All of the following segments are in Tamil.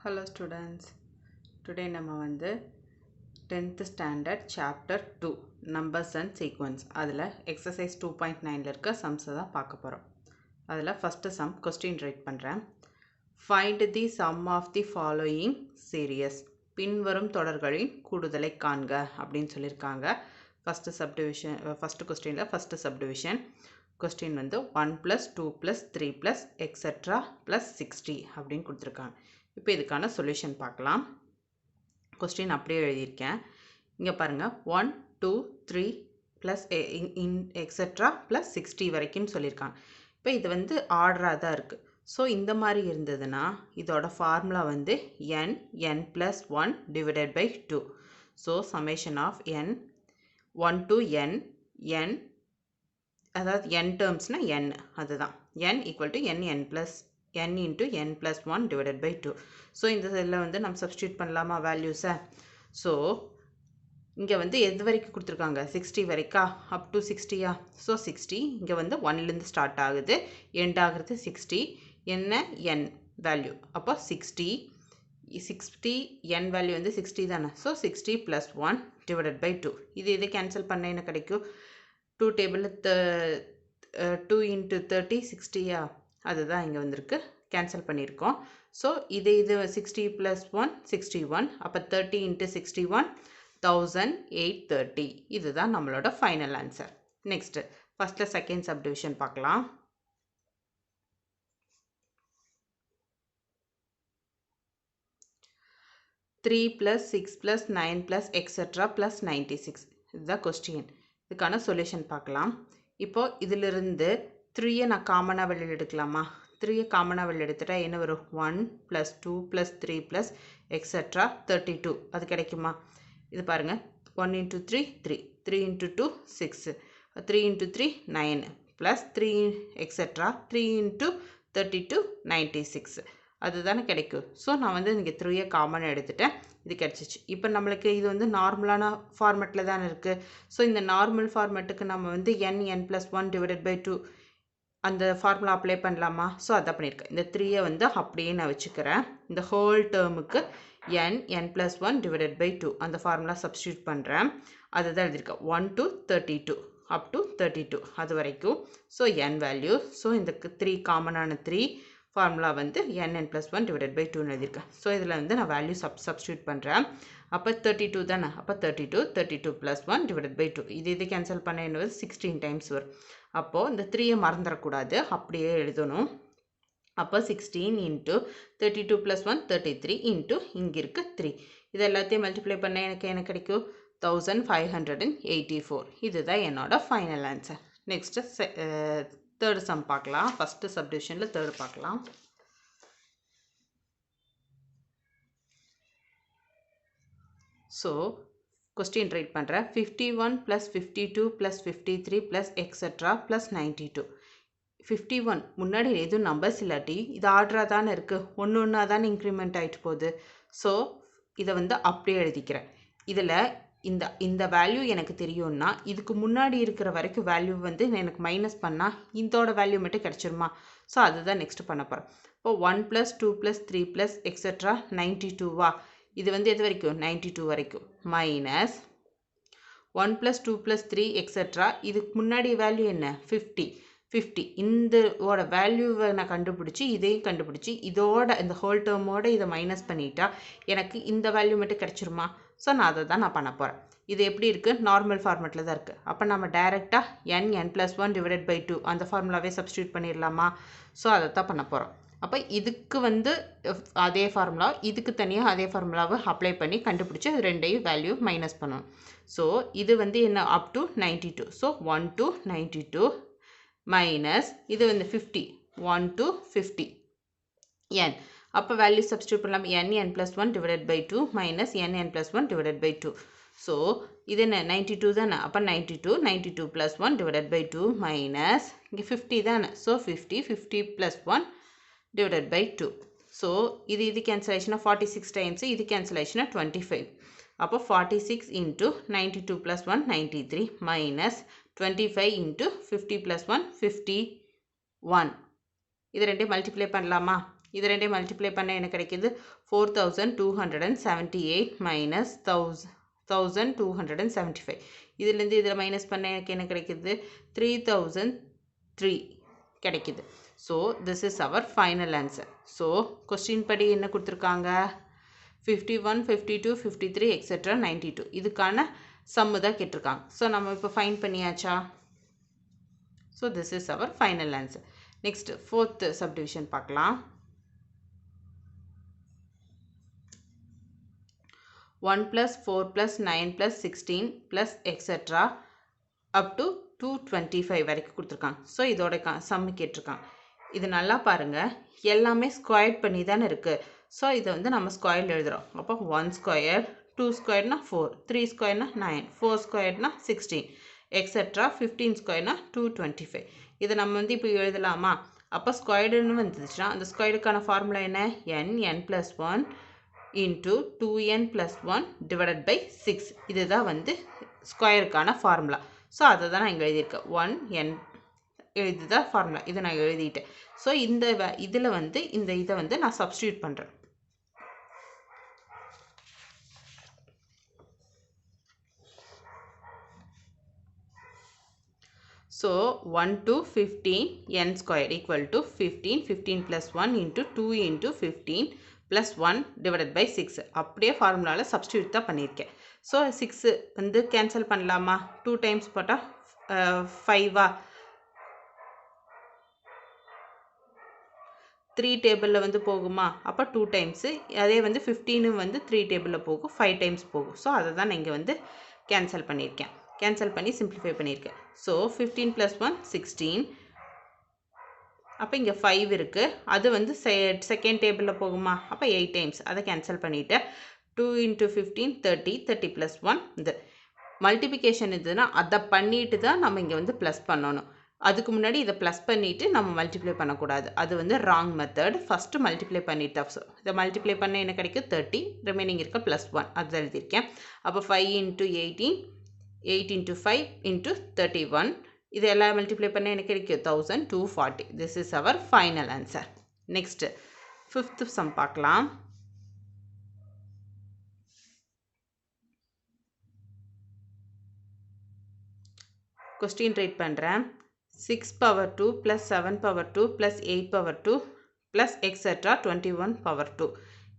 Hello students, today நம்ம வந்து 10th standard chapter 2 numbers and sequence அதில் exercise 2.9ல இருக்க sums தான் பார்க்க போகிறோம். அதில் first sum question write பண்ணுறேன். Find the sum of the following series. பின்வரும் தொடர்களின் கூடுதலை காண்க அப்படின்னு சொல்லியிருக்காங்க. first questionல first subdivision question வந்து 1 plus 2 plus 3 plus etc plus 60 அப்படின்னு கொடுத்துருக்காங்க. இப்போ இதுக்கான சொல்யூஷன் பார்க்கலாம். கொஸ்டின் அப்படியே எழுதியிருக்கேன். இங்கே பாருங்கள் 1 2 3 ப்ளஸ் எக்ஸெட்ரா ப்ளஸ் 60 வரைக்கும் சொல்லியிருக்காங்க. இப்போ இது வந்து ஆர்டராக தான் இருக்குது. ஸோ இந்த மாதிரி இருந்ததுன்னா இதோட ஃபார்முலா வந்து n + 1 divided by 2. So summation of n 1 to n அதாவது n டேர்ம்ஸ்னால் n அதுதான் n = n into n plus 1 divided by 2. So இந்த இதில் வந்து நம்ம சப்ஸ்டியூட் பண்ணலாமா வேல்யூஸை? ஸோ இங்கே வந்து எது வரைக்கும் கொடுத்துருக்காங்க? 60 வரைக்கா? Up to 60யா? ஸோ 60 இங்கே வந்து 1லேருந்து ஸ்டார்ட் ஆகுது, எண்ட் ஆகுறது 60. என்ன n வேல்யூ? அப்போ 60 n வேல்யூ வந்து 60 தானே. So 60 + 1 divided by 2. இது கேன்சல் பண்ண என்ன கிடைக்கும்? 2 டேபிளில் 2 × 30 60யா? அதுதான் இங்கே வந்திருக்கு, கேன்சல் பண்ணியிருக்கோம். ஸோ இது 60 + 1 61. அப்போ 30 × 61 1830. இதுதான் நம்மளோட ஃபைனல் ஆன்சர். நெக்ஸ்ட் ஃபர்ஸ்ட்டில் செகண்ட் சப்டிவிஷன் பார்க்கலாம். Three + 6 + 9 + etcetera + 96. இதுதான் கொஸ்டின். இதுக்கான சொல்யூஷன் பார்க்கலாம். இப்போது இதிலிருந்து 3 நான் காமனாக வெளியில் எடுக்கலாமா? 3 காமனாக வெளியில் எடுத்துட்டா என்ன வரும்? 1 + 2 + 3 + எக்ஸெட்ரா 32. அது கிடைக்குமா? இது பாருங்கள், 1 × 3 3, 3 × 2 6, 3 × 3 9 + 3 எக்ஸெட்ரா 3 × 32 96. அதுதானே கிடைக்கும். ஸோ நான் வந்து இங்கே 3 காமனாக எடுத்துட்டேன், இது கிடச்சிச்சு. இப்போ நம்மளுக்கு இது வந்து நார்மலான ஃபார்மேட்டில் தானே இருக்குது. ஸோ இந்த நார்மல் ஃபார்மேட்டுக்கு நம்ம வந்து n + 1 டிவைடட் பை 2 அந்த ஃபார்முலா அப்ளை பண்ணலாமா? ஸோ அதான் பண்ணியிருக்கேன். இந்த 3 வந்து அப்படியே நான் வச்சுக்கிறேன். இந்த ஹோல் டேர்முக்கு n + 1 டிவைடட் பை 2 அந்த ஃபார்முலா சப்ஸ்டியூட் பண்ணுறேன். அதுதான் எழுதியிருக்கேன். 1 to 32 அப் டு 32 அது வரைக்கும். So n value. ஸோ இந்த 3 காமனான 3 ஃபார்முலா வந்து n + 1 டிவைடட் பை 2 எழுதியிருக்கேன். ஸோ இதில் வந்து நான் வேல்யூ சப்ஸ்டியூட் பண்ணுறேன். அப்போ 32 தானே. அப்போ 32 + 1 டிவைடட் பை 2. இது கேன்சல் பண்ண என்ன 16 டைம்ஸ் வரும். அப்போது இந்த 3 மறந்துடக்கூடாது, அப்படியே எழுதணும். அப்போ 16 × 32 + 1 33 இன்ட்டு இங்கே இருக்க 3. இது எல்லாத்தையும் மல்டிப்ளை பண்ண எனக்கு என்ன கிடைக்கும்? 1584. இதுதான் என்னோட final answer. Next third some பார்க்கலாம். ஃபஸ்ட்டு சப்டிவிஷனில் தேர்டு பார்க்கலாம். ஸோ கொஸ்டின் ரைட் பண்ணுறேன். 51 + 52 + 53 + எக்ஸெட்ரா + 92. 51 முன்னாடி எதுவும் நம்பர்ஸ் இல்லாட்டி இது ஆர்டராக தானே இருக்குது, ஒன்று ஒன்றா தானே இன்க்ரிமெண்ட் ஆகிட்டு போகுது. ஸோ இதை வந்து அப்படியே எழுதிக்கிறேன். இதில் இந்த வேல்யூ எனக்கு தெரியும்னா இதுக்கு முன்னாடி இருக்கிற வரைக்கும் வேல்யூ வந்து எனக்கு மைனஸ் பண்ணால் இதோட வேல்யூ மட்டும் கிடச்சிருமா? ஸோ அதுதான் நெக்ஸ்ட் பண்ண போகிறேன். இப்போ 1 + 2 + 3 + எக்ஸெட்ரா 92வா? இது வந்து எது வரைக்கும்? 92 வரைக்கும். மைனஸ் 1 + 2 + 3 எக்ஸெட்ரா இதுக்கு முன்னாடி வேல்யூ என்ன? 50. இந்தோட வேல்யூவை நான் கண்டுபிடிச்சி இதையும் கண்டுபிடிச்சி இதோட இந்த ஹோல் டேர்மோட இதை மைனஸ் பண்ணிட்டா எனக்கு இந்த வேல்யூ மட்டும் கிடச்சிருமா? ஸோ நான் அதை தான் நான் பண்ண போகிறேன். இது எப்படி இருக்குது? நார்மல் ஃபார்மேட்டில் தான் இருக்குது. அப்போ நம்ம டைரெக்டாக n + 1 டிவைடட் பை 2 அந்த ஃபார்முலாவே சப்ஸ்டியூட் பண்ணிடலாமா? ஸோ அதை தான் பண்ண போகிறோம். அப்போ இதுக்கு வந்து அதே ஃபார்முலா, இதுக்கு தனியாக அதே ஃபார்முலாவை அப்ளை பண்ணி கண்டுபிடிச்சி அது ரெண்டையும் வேல்யூ மைனஸ் பண்ணணும். ஸோ இது வந்து என்ன? Up to 92. So 1 to 92 minus இது வந்து 50, 1 to 50 n. அப்போ வேல்யூ சப்ஸ்டியூட் பண்ணலாம். n + 1 divided by 2 minus n + 1 divided by 2. So இது என்ன? 92 தானே. அப்போ 92 + 1 டிவைடட் பை 2 மைனஸ் இங்கே 50 தானே. So 50 + 1 divided by 2. ஸோ இது கேன்சல் ஆயிடுச்சுன்னா 46 டைம்ஸ், இது கேன்சல் ஆயிடுச்சுன்னா 25. அப்போ 46 × 92 + 1 93 மைனஸ் 25 × 50 + 1 51. இது ரெண்டையும் மல்டிப்ளை பண்ணலாமா? இது ரெண்டே மல்டிப்ளை பண்ண எனக்கு கிடைக்குது 4278 மைனஸ் 1275. இதுலேருந்து இதில் மைனஸ் பண்ண எனக்கு என்ன கிடைக்குது 3003 கிடைக்குது. So this is our final answer. So question படி என்ன கொடுத்துருக்காங்க 51, 52, 53 எக்ஸெட்ரா 92 இதுக்கான சம்மு தான் கேட்டிருக்காங்க. ஸோ நம்ம இப்போ ஃபைன் பண்ணியாச்சா? So this is our final answer. Next fourth subdivision பார்க்கலாம். 1 + 4 + 9 + 16 + எக்ஸெட்ரா அப் டு 225 வரைக்கும் கொடுத்துருக்காங்க. ஸோ இதோட சம்மு கேட்டிருக்காங்க. இது நல்லா பாருங்கள், எல்லாமே ஸ்கொயர் பண்ணி தானே இருக்குது. ஸோ இதை வந்து நம்ம ஸ்கொயரில் எழுதுகிறோம். அப்போ 1 ஸ்கொயர், 2 ஸ்கொயர்னா 4, 3 ஸ்கொயர்னா 9, 4 ஸ்கொயர்னா 16 எக்ஸெட்ரா 15 ஸ்கொயர்னா 225. இதை நம்ம வந்து இப்போ எழுதலாமா? அப்போ ஸ்கொயர்டுன்னு வந்துச்சுன்னா அந்த ஸ்கொயர்டுக்கான ஃபார்முலா என்ன? n+1 into 2n+1 divided by 6. இதுதான் வந்து ஸ்கொயருக்கான ஃபார்முலா. ஸோ அதை தான் நான் இங்கே எழுதியிருக்கேன். 1n இதுதான் ஃபார்முலா. இதை நான் எழுதிட்டேன். ஸோ இந்த இதில் வந்து இந்த இதை வந்து நான் சப்ஸ்டியூட் பண்ணுறேன். So 1 to 15 n square equal to 15, 15 plus 1 into 2 into 15 plus 1 divided by 6. அப்படியே ஃபார்முலாவில் சப்ஸ்டியூட் தான் பண்ணியிருக்கேன். ஸோ 6 வந்து கேன்சல் பண்ணலாமா? 2 டைம்ஸ் போட்டால் 5ஆ? 3 டேபிளில் வந்து போகுமா? அப்போ 2 டைம்ஸு. அதே வந்து 15 வந்து 3 டேபிளில் போகும், 5 டைம்ஸ் போகும். ஸோ அதை தான் நான் இங்கே வந்து கேன்சல் பண்ணியிருக்கேன். கேன்சல் பண்ணி சிம்பிளிஃபை பண்ணியிருக்கேன். ஸோ 15 + 1 16. அப்போ இங்கே 5 இருக்குது. அது வந்து செகண்ட் டேபிளில் போகுமா? அப்போ 8 டைம்ஸ். அதை கேன்சல் பண்ணிவிட்டு 2 × 15 30, 30 + 1 இது மல்டிபிகேஷன் இதுனா அதை பண்ணிட்டு தான் நம்ம இங்கே வந்து ப்ளஸ் பண்ணணும். அதுக்கு முன்னாடி இதை ப்ளஸ் பண்ணிவிட்டு நம்ம மல்டிப்ளை பண்ணக்கூடாது. அது வந்து ராங் மெத்தட். ஃபஸ்ட்டு மல்டிப்ளை பண்ணிட்டு ஸோ இதை மல்டிப்ளை பண்ண என்ன கிடைக்கும் 30, ரிமைனிங் இருக்க +1 அது எழுதியிருக்கேன். அப்போ 5 × 18, 8 × 5 × 31 இது எல்லாம் மல்டிப்ளை பண்ண எனக்கு கிடைக்கும் 1240. This is our final answer. Next fifth sum பார்க்கலாம். கொஸ்டின் ரைட் பண்ணுறேன். 6^2 + 7^2 + 8^2 + எக்ஸெட்ரா 21^2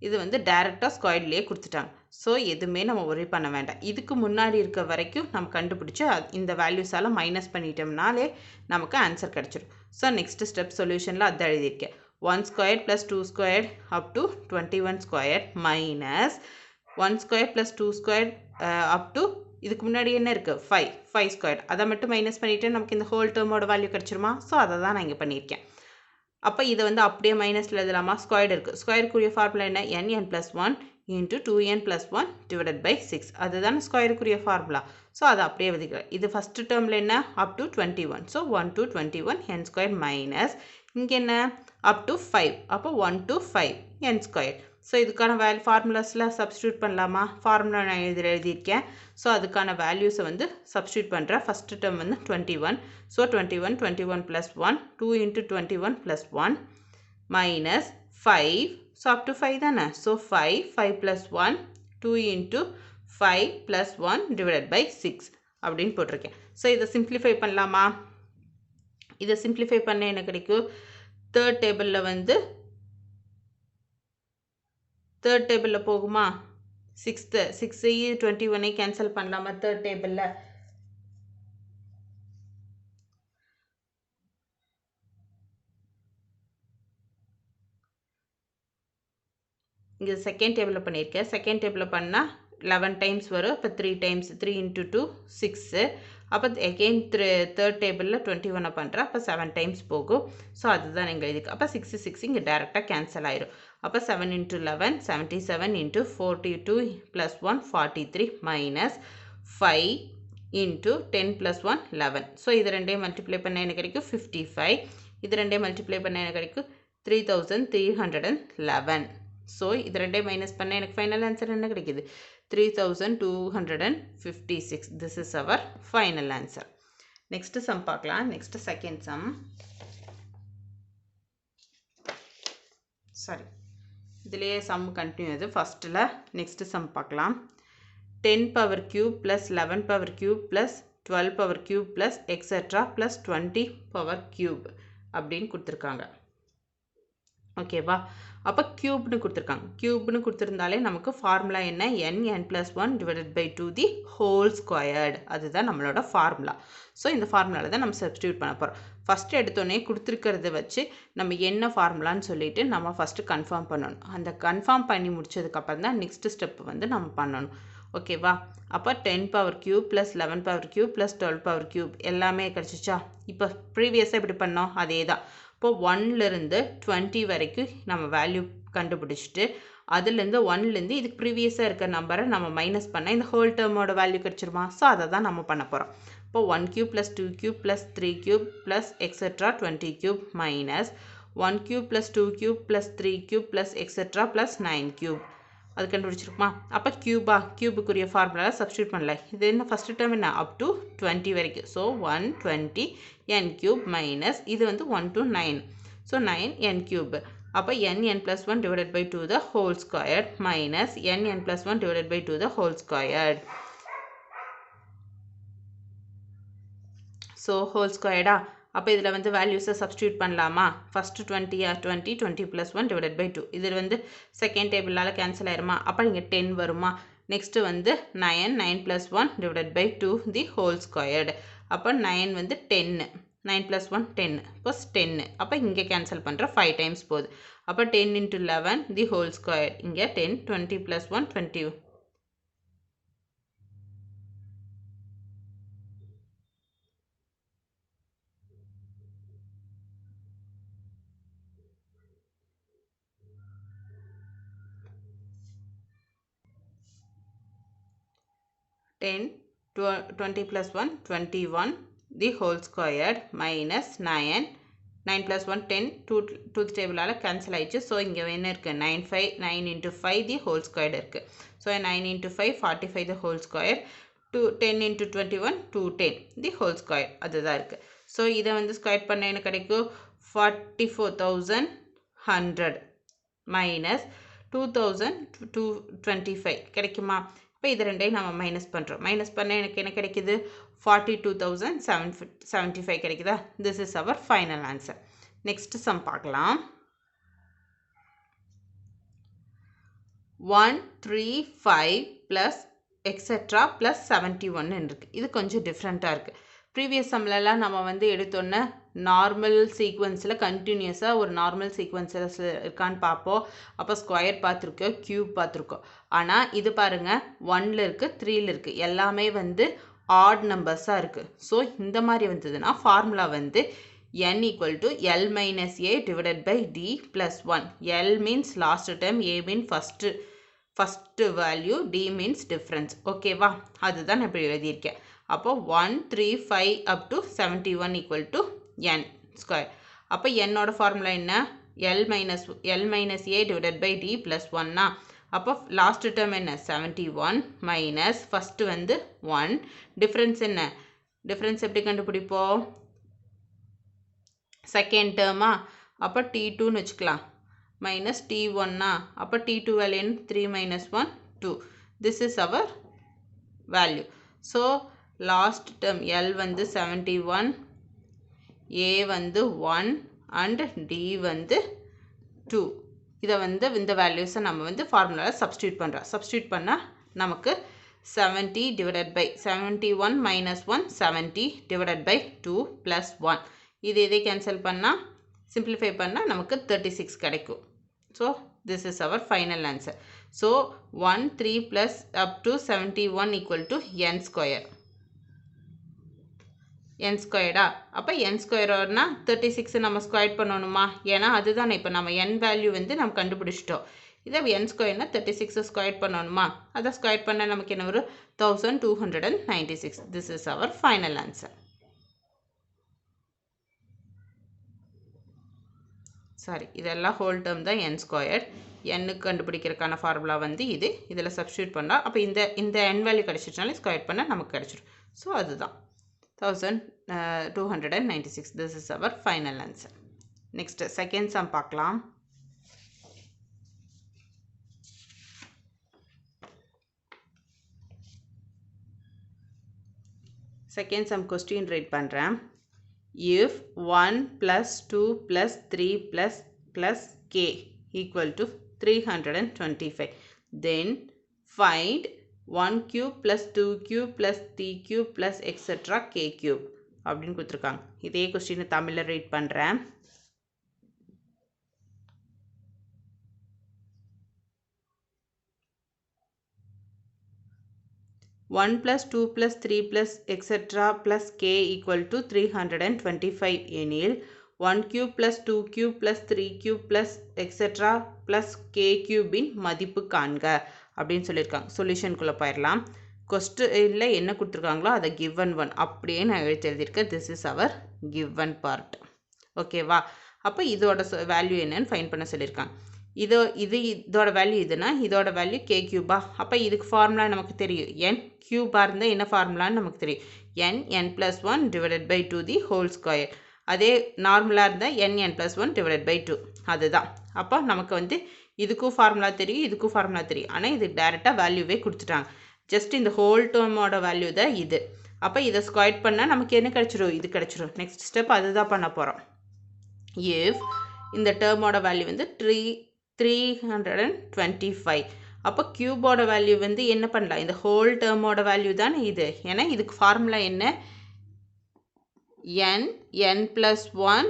இது வந்து டைரெக்டாக ஸ்கொயர்லேயே கொடுத்துட்டாங்க. ஸோ எதுவுமே நம்ம ஒரி பண்ண வேண்டாம். இதுக்கு முன்னாடி இருக்க வரைக்கும் நம்ம கண்டுபிடிச்சி இந்த வேல்யூஸால் மைனஸ் பண்ணிட்டோம்னாலே நமக்கு ஆன்சர் கிடச்சிடும். ஸோ நெக்ஸ்ட் ஸ்டெப் சொல்யூஷனில் அதை எழுதியிருக்கேன். 1 square + 2 square up to 21 square minus 1 square + 2 square up to இதுக்கு முன்னாடி என்ன இருக்குது 5 ஸ்கொயர். அதை மட்டும் மைனஸ் பண்ணிவிட்டு நமக்கு இந்த ஹோல் டேர்மோட வேல்யூ கிடச்சிருமா? ஸோ அதை தான் நான் இங்கே பண்ணியிருக்கேன். அப்போ இதை வந்து அப்படியே மைனஸில் எழுதலாமா? ஸ்கொயர்டு இருக்குது. ஸ்கொயருக்குரிய ஃபார்முலா என்ன? n+1 × 2n+1 divided by 6. அதுதான் ஸ்கொயருக்குரிய ஃபார்முலா. ஸோ அதை அப்படியே எழுதிக்கிறேன். இது ஃபஸ்ட்டு டேர்மில் என்ன? Up to 21. So 1 to 21 n² minus இங்கே என்ன? Up to 5. அப்போ 1 to 5 n². ஸோ இதுக்கான ஃபார்முலாஸில் சப்ஸ்டியூட் பண்ணலாமா? ஃபார்முலா நான் எழுதியிருக்கேன். ஸோ அதுக்கான வேல்யூஸை வந்து சப்ஸ்டியூட் பண்ணுறேன். ஃபஸ்ட்டு டேர்ம் வந்து 21. So 21, 21 + 1, 2 × 21 + 1 minus 5. So up to 5 தானே? ஸோ 5, 5 + 1, 2 × 5 + 1 டிவைடட் பை 6 அப்படின்னு போட்டிருக்கேன். ஸோ இதை சிம்பிளிஃபை பண்ணலாமா? இதை சிம்பிளிஃபை பண்ண என்ன கிடைக்கும்? தேர்ட் டேபிளில் வந்து தேர்ட் டேபிளில் போகுமா? 6 21 கேன்சல் பண்ணலாமா? தேர்ட் டேபிளில் இங்கே செகண்ட் டேபிளில் பண்ணியிருக்கேன். செகண்ட் டேபிளில் பண்ணால் 11 டைம்ஸ் வரும். இப்போ 3 டைம்ஸ் 3 × 2 6. அப்போ எகெயின் தேர்ட் டேபிளில் 21 பண்ணுறேன். அப்போ 7 டைம்ஸ் போகும். ஸோ அதுதான் எங்கள் இதுக்கு. அப்போ 6 இங்கே டேரெக்டாக கேன்சல் ஆயிரும். அப்போ 7 × 11 77 × 42 + 1 43 மைனஸ் 5 × 10 + 1 11. ஸோ இது ரெண்டையும் மல்டிப்ளை பண்ண எனக்கு கிடைக்கும் 55. இது ரெண்டையும் மல்டிப்ளை பண்ண எனக்கு கிடைக்கும் 3311. ஸோ இது ரெண்டையும் மைனஸ் பண்ண எனக்கு ஃபைனல் ஆன்சர் என்ன கிடைக்குது? 3256. This is our final answer. Next sum பார்க்கலாம். Next second sum. சாரி இதுலேயே சம் கண்டினியூ ஆகுது. ஃபஸ்ட்டில் நெக்ஸ்ட்டு சம் பார்க்கலாம். 10 power cube plus 11 power cube plus 12 power cube plus etc plus 20 power cube அப்படின்னு கொடுத்துருக்காங்க. ஓகேவா? அப்போ க்யூப்னு கொடுத்துருக்காங்க. க்யூப்னு கொடுத்துருந்தாலே நமக்கு ஃபார்முலா என்ன? n plus 1 divided by 2 the whole squared. அதுதான் நம்மளோட ஃபார்முலா. ஸோ இந்த ஃபார்முலாவில் தான் நம்ம சப்ஸ்டியூட் பண்ண போகிறோம். ஃபஸ்ட்டு எடுத்தோடனே கொடுத்துருக்கிறத வச்சு நம்ம என்ன ஃபார்முலான்னு சொல்லிட்டு நம்ம ஃபஸ்ட்டு கன்ஃபார்ம் பண்ணணும். அந்த கன்ஃபார்ம் பண்ணி முடிச்சதுக்கப்புறம் தான் நெக்ஸ்ட் ஸ்டெப் வந்து நம்ம பண்ணணும். ஓகேவா? அப்போ 10 power cube plus 11 power cube plus 12 power cube எல்லாமே கிடச்சிச்சா? இப்போ ப்ரீவியஸாக எப்படி பண்ணோம் அதே தான். இப்போது 1லேருந்து 20 வரைக்கும் நம்ம வேல்யூ கண்டுபிடிச்சிட்டு அதுலேருந்து 1லேருந்து இதுக்கு ப்ரீவியஸாக இருக்கிற நம்பரை நம்ம மைனஸ் பண்ணால் இந்த ஹோல் டேர்மோட வேல்யூ கிடச்சிருமா? ஸோ அதை தான் நம்ம பண்ண போகிறோம். இப்போது 1 cube plus 2 cube plus 3 cube plus etcetera 20 cube minus 1 cube plus 2 cube plus 3 cube plus etcetera plus 9 cube. அது கண்டுபிடிச்சிருக்குமா? அப்போ கியூபுக்குரிய ஃபார்முலாவில் சப்ஸ்டியூட் பண்ணல. இது என்ன ஃபஸ்ட்டு டேர்ம் என்ன? அப் டு 20 வரைக்கும். ஸோ 120 n கியூப் மைனஸ் இது வந்து 1 to 9. So 9 n cube. அப்போ n plus 1 divided by 2 the whole squared minus n plus 1 divided by 2 the whole squared. So whole ஸ்கொயர்டா? அப்போ இதில் வந்து வேல்யூஸை சப்ஸ்டியூட் பண்ணலாமா? First 20 plus 1 divided by 2. இதில் வந்து செகண்ட் டேபிளால் கேன்சல் ஆயிருமா? அப்போ இங்கே 10 வருமா? நெக்ஸ்ட்டு வந்து 9 plus 1 divided by 2 the whole squared. அப்போ 9 வந்து 10. 9 ப்ளஸ் 1 10 ப்ளஸ் 10. அப்போ இங்கே கேன்சல் பண்ணுற 5 டைம்ஸ் போகுது. அப்போ 10 into 11 தி ஹோல் ஸ்கொயர். இங்கே 10 20 plus 1 20. 10 20 plus 1 21 the whole squared minus 9 plus 1 10 2 டேபிளால் cancel ஆயிடுச்சு. ஸோ இங்கே என்ன இருக்குது? 9 into 5 the whole squared இருக்குது. So 9 into 5 45 the whole square 10 into 21 210 the whole square. அதுதான் இருக்குது. ஸோ இதை வந்து ஸ்கொயர் பண்ண என்ன கிடைக்கும்? 44,100 minus 2,225 கிடைக்குமா? இப்போ இது ரெண்டையும் நம்ம மைனஸ் பண்ணுறோம். மைனஸ் பண்ண எனக்கு என்ன கிடைக்குது? 42,775 கிடைக்குதா? This is our final answer. Next sum பார்க்கலாம். 135 ப்ளஸ் எக்ஸெட்ரா ப்ளஸ் 71 இருக்குது. இது கொஞ்சம் டிஃப்ரெண்ட்டாக இருக்குது. ப்ரீவியஸ் சம்லலாம் நம்ம வந்து எடுத்தோன்னே நார்மல் சீக்வன்ஸில் கண்டினியூஸாக ஒரு நார்மல் சீக்வன்ஸில் இருக்கான்னு பார்ப்போம். அப்போ ஸ்கொயர் பார்த்துருக்கோம், க்யூப் பார்த்துருக்கோம். ஆனால் இது பாருங்கள் 1ல் இருக்குது, 3ல் இருக்குது. எல்லாமே வந்து ஆட் நம்பர்ஸாக இருக்குது. ஸோ இந்த மாதிரி வந்ததுன்னா ஃபார்முலா வந்து n equal to L minus A divided by D plus 1. L means last term, A means first value, D means difference. ஓகேவா? அதுதான் நான் இப்படி எழுதியிருக்கேன். அப்போ 135 up to 71 equal to n square. அப்போ என்னோட ஃபார்முலா என்ன? L minus A divided by D plus 1. அப்போ லாஸ்ட் டேர்ம் என்ன? 71 மைனஸ் ஃபஸ்ட்டு வந்து 1. டிஃப்ரென்ஸ் என்ன? டிஃப்ரென்ஸ் எப்படி கண்டுபிடிப்போம்? செகண்ட் டேர்மா? அப்போ T2ன்னு வச்சுக்கலாம். Minus T1. அப்போ T2 value 3 minus 1 2. This is our value. So last term L வந்து 71, A வந்து 1 அண்ட் D வந்து 2. இதை வந்து இந்த வேல்யூஸை நம்ம வந்து ஃபார்முலாவில் சப்ஸ்டியூட் பண்ணுறோம். சப்ஸ்டியூட் பண்ணால் நமக்கு 70 divided by 71 minus 1 70 divided by 2 plus 1. இதை கேன்சல் பண்ணால் சிம்பிளிஃபை பண்ணால் நமக்கு 36 கிடைக்கும். So this is our final answer. So 13 plus up to 71 equal to n square. n ஸ்கொயர்டா? அப்போ n ஸ்கொயர்னா 36 நம்ம ஸ்கொயர் பண்ணணுமா? ஏன்னா அதுதானே இப்போ நம்ம n வேல்யூ வந்து நம்ம கண்டுபிடிச்சிட்டோம். இதை n ஸ்கொயர்னா 36 ஸ்கொயர் பண்ணணுமா? அதை ஸ்கொயர் பண்ணால் நமக்கு என்ன வரும்? 1296. This is our final answer. Sorry, இதெல்லாம் ஹோல் டேர்ம் தான் n ஸ்கொயர். n கண்டுபிடிக்கிறதுக்கான ஃபார்முலா வந்து இது. இதில் சப்ஸ்டியூட் பண்ணால் அப்போ இந்த n வேல்யூ கிடச்சிட்னாலே ஸ்கொயர் பண்ணால் நமக்கு கிடச்சிடும். ஸோ அதுதான் 1296. This is our final answer. Next, second sum பார்க்கலாம். செகண்ட் சம் கொஸ்டின் ரைட் பண்ணுறேன். If 1 plus 2 plus 3 plus k equal to 325, then find 1 cube plus 2 cube plus 3 cube plus etc. k cube அப்படின்னு கொடுத்துருக்காங்க. இதே கொஸ்டினை தமிழில் ரைட் பண்ணுறேன். One plus 2 plus 3 plus etc. plus k equal to 325 எனில் 1 cube plus 2 cube plus 3 cube plus etc. plus k cube இன் மதிப்பு காண்க அப்படின்னு சொல்லியிருக்காங்க. சொல்யூஷனுக்குள்ளே போயிடலாம். கொஸ்டினில் என்ன கொடுத்துருக்காங்களோ அதை given one அப்படியே நான் எழுதியிருக்கேன். This is our given part. ஓகேவா? அப்போ இதோட வேல்யூ என்னன்னு ஃபைண்ட் பண்ண சொல்லியிருக்காங்க. இதோட வேல்யூ இதுனா இதோட வேல்யூ கே கியூபா. அப்போ இதுக்கு ஃபார்முலா நமக்கு தெரியும். என் கியூபாக இருந்தால் என்ன ஃபார்முலான்னு நமக்கு தெரியும். n plus 1 divided by 2 the whole square. அதே நார்மலாக இருந்தால் n plus 1 divided by 2. அதுதான். அப்போ நமக்கு வந்து இதுக்கும் ஃபார்முலா தெரியும், இதுக்கும் ஃபார்முலா தெரியும். ஆனால் இதுக்கு டேரெக்டாக வேல்யூவே கொடுத்துட்டாங்க. ஜஸ்ட் இந்த ஹோல் டேர்மோட வேல்யூ தான் இது. அப்போ இதை ஸ்கொயர் பண்ணால் நமக்கு என்ன கிடச்சிரும்? இது கிடச்சிரும். நெக்ஸ்ட் ஸ்டெப் அதுதான் பண்ண போகிறோம். இஃப் இந்த டேர்மோட வேல்யூ வந்து 325. அப்போ கியூபோட வேல்யூ வந்து என்ன பண்ணலாம்? இந்த ஹோல் டேர்மோட வேல்யூ தானே இது. ஏன்னா இதுக்கு ஃபார்முலா என்ன? n plus 1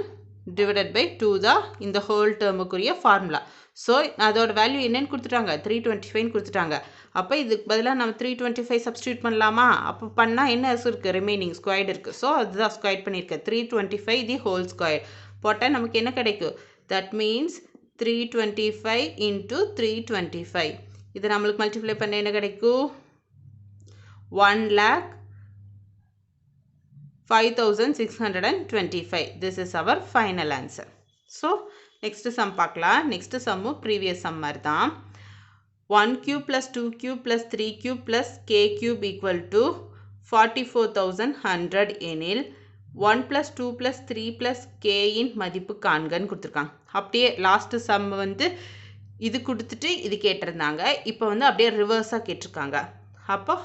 divided by 2 தான் இந்த ஹோல் டேர்முக்குரிய ஃபார்முலா. ஸோ அதோட வேல்யூ என்னன்னு கொடுத்துட்டாங்க? 325 கொடுத்துட்டாங்க. அப்போ இதுக்கு பதிலாக நம்ம 325 சப்ஸ்டியூட் பண்ணலாமா? அப்போ பண்ணால் என்ன இருக்குது? ரிமைனிங் ஸ்கொயர்டு இருக்குது. ஸோ அதுதான் ஸ்கொயர் பண்ணியிருக்கேன். 325 தி ஹோல் ஸ்கொயர் போட்டால் நமக்கு என்ன கிடைக்கும்? That means 325 into 325. இது நம்மளுக்கு மல்டிப்ளை பண்ண என்ன கிடைக்கும்? 1,05,625. This is our final answer. So next sum பார்க்கலாம். next sum previous sum மாதிரி தான். 1 cube plus 2 cube plus 3 cube plus k cube equal to 44,100 எனில் 1 plus 2 plus 3 plus k இன் மதிப்பு காண்கன்னு கொடுத்துருக்காங்க. அப்படியே லாஸ்ட் சம் வந்து இது கொடுத்துட்டு இது கேட்டிருந்தாங்க. இப்போ வந்து அப்படியே ரிவர்ஸாக கேட்டிருக்காங்க. அப்போ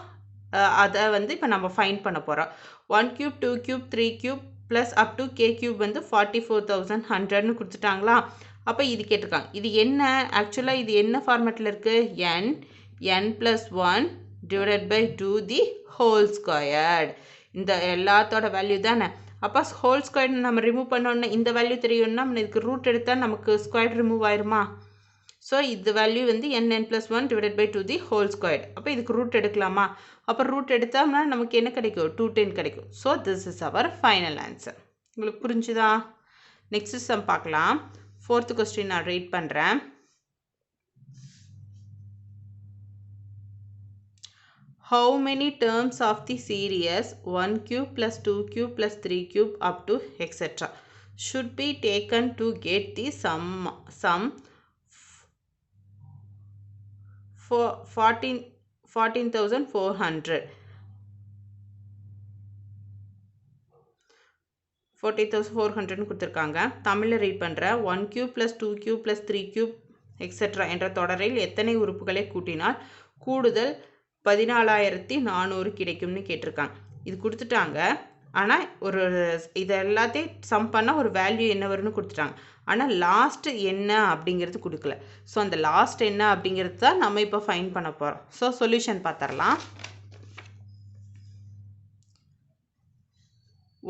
அதை வந்து இப்போ நம்ம ஃபைண்ட் பண்ண போகிறோம். 1 cube 2 cube 3 cube plus up to k cube வந்து 44,100ன்னு கொடுத்துட்டாங்களா? அப்போ இது கேட்டிருக்காங்க. இது என்ன ஆக்சுவலாக இது என்ன ஃபார்மேட்டில் இருக்குது? n plus 1 divided by 2 the whole squared. இந்த எல்லாத்தோட வேல்யூ தானே. அப்போ ஹோல் ஸ்கொயர் நம்ம ரிமூவ் பண்ணோன்னா இந்த வேல்யூ தெரியும்னா நம்ம இதுக்கு ரூட் எடுத்தால் நமக்கு ஸ்கொயர் ரிமூவ் ஆயிருமா? ஸோ இந்த வேல்யூ வந்து n plus 1 divided by 2 the whole squared. அப்போ இதுக்கு ரூட் எடுக்கலாமா? அப்போ ரூட் எடுத்தோம்னா நமக்கு என்ன கிடைக்கும்? 210 கிடைக்கும். So this is our final answer. உங்களுக்கு புரிஞ்சுதா? நெக்ஸ்ட் சம் பார்க்கலாம். ஃபோர்த் கொஸ்டின் நான் ரீட் பண்ணுறேன். How many terms of the series 1 cube plus 2 cube plus 3 cube up to etc. should be taken to get the sum for 14,400. 40,400 கொடுத்துருக்காங்க. தமிழில் ரீட் பண்ணுறேன். 1 cube plus 2 cube plus 3 cube etc. என்ற தொடரில் எத்தனை உறுப்புகளை கூட்டினால் கூடுதல் 14,400 கிடைக்கும்னு கேட்டிருக்காங்க. இது கொடுத்துட்டாங்க. ஆனால் ஒரு இதை எல்லாத்தையும் சம் பண்ணால் ஒரு வேல்யூ என்ன வரும்னு கொடுத்துட்டாங்க. ஆனால் லாஸ்ட் என்ன அப்படிங்கிறது கொடுக்கல. ஸோ அந்த லாஸ்ட் என்ன அப்படிங்கிறது தான் நம்ம இப்போ ஃபைண்ட் பண்ண போகிறோம். ஸோ சொல்யூஷன் பார்த்துடலாம்.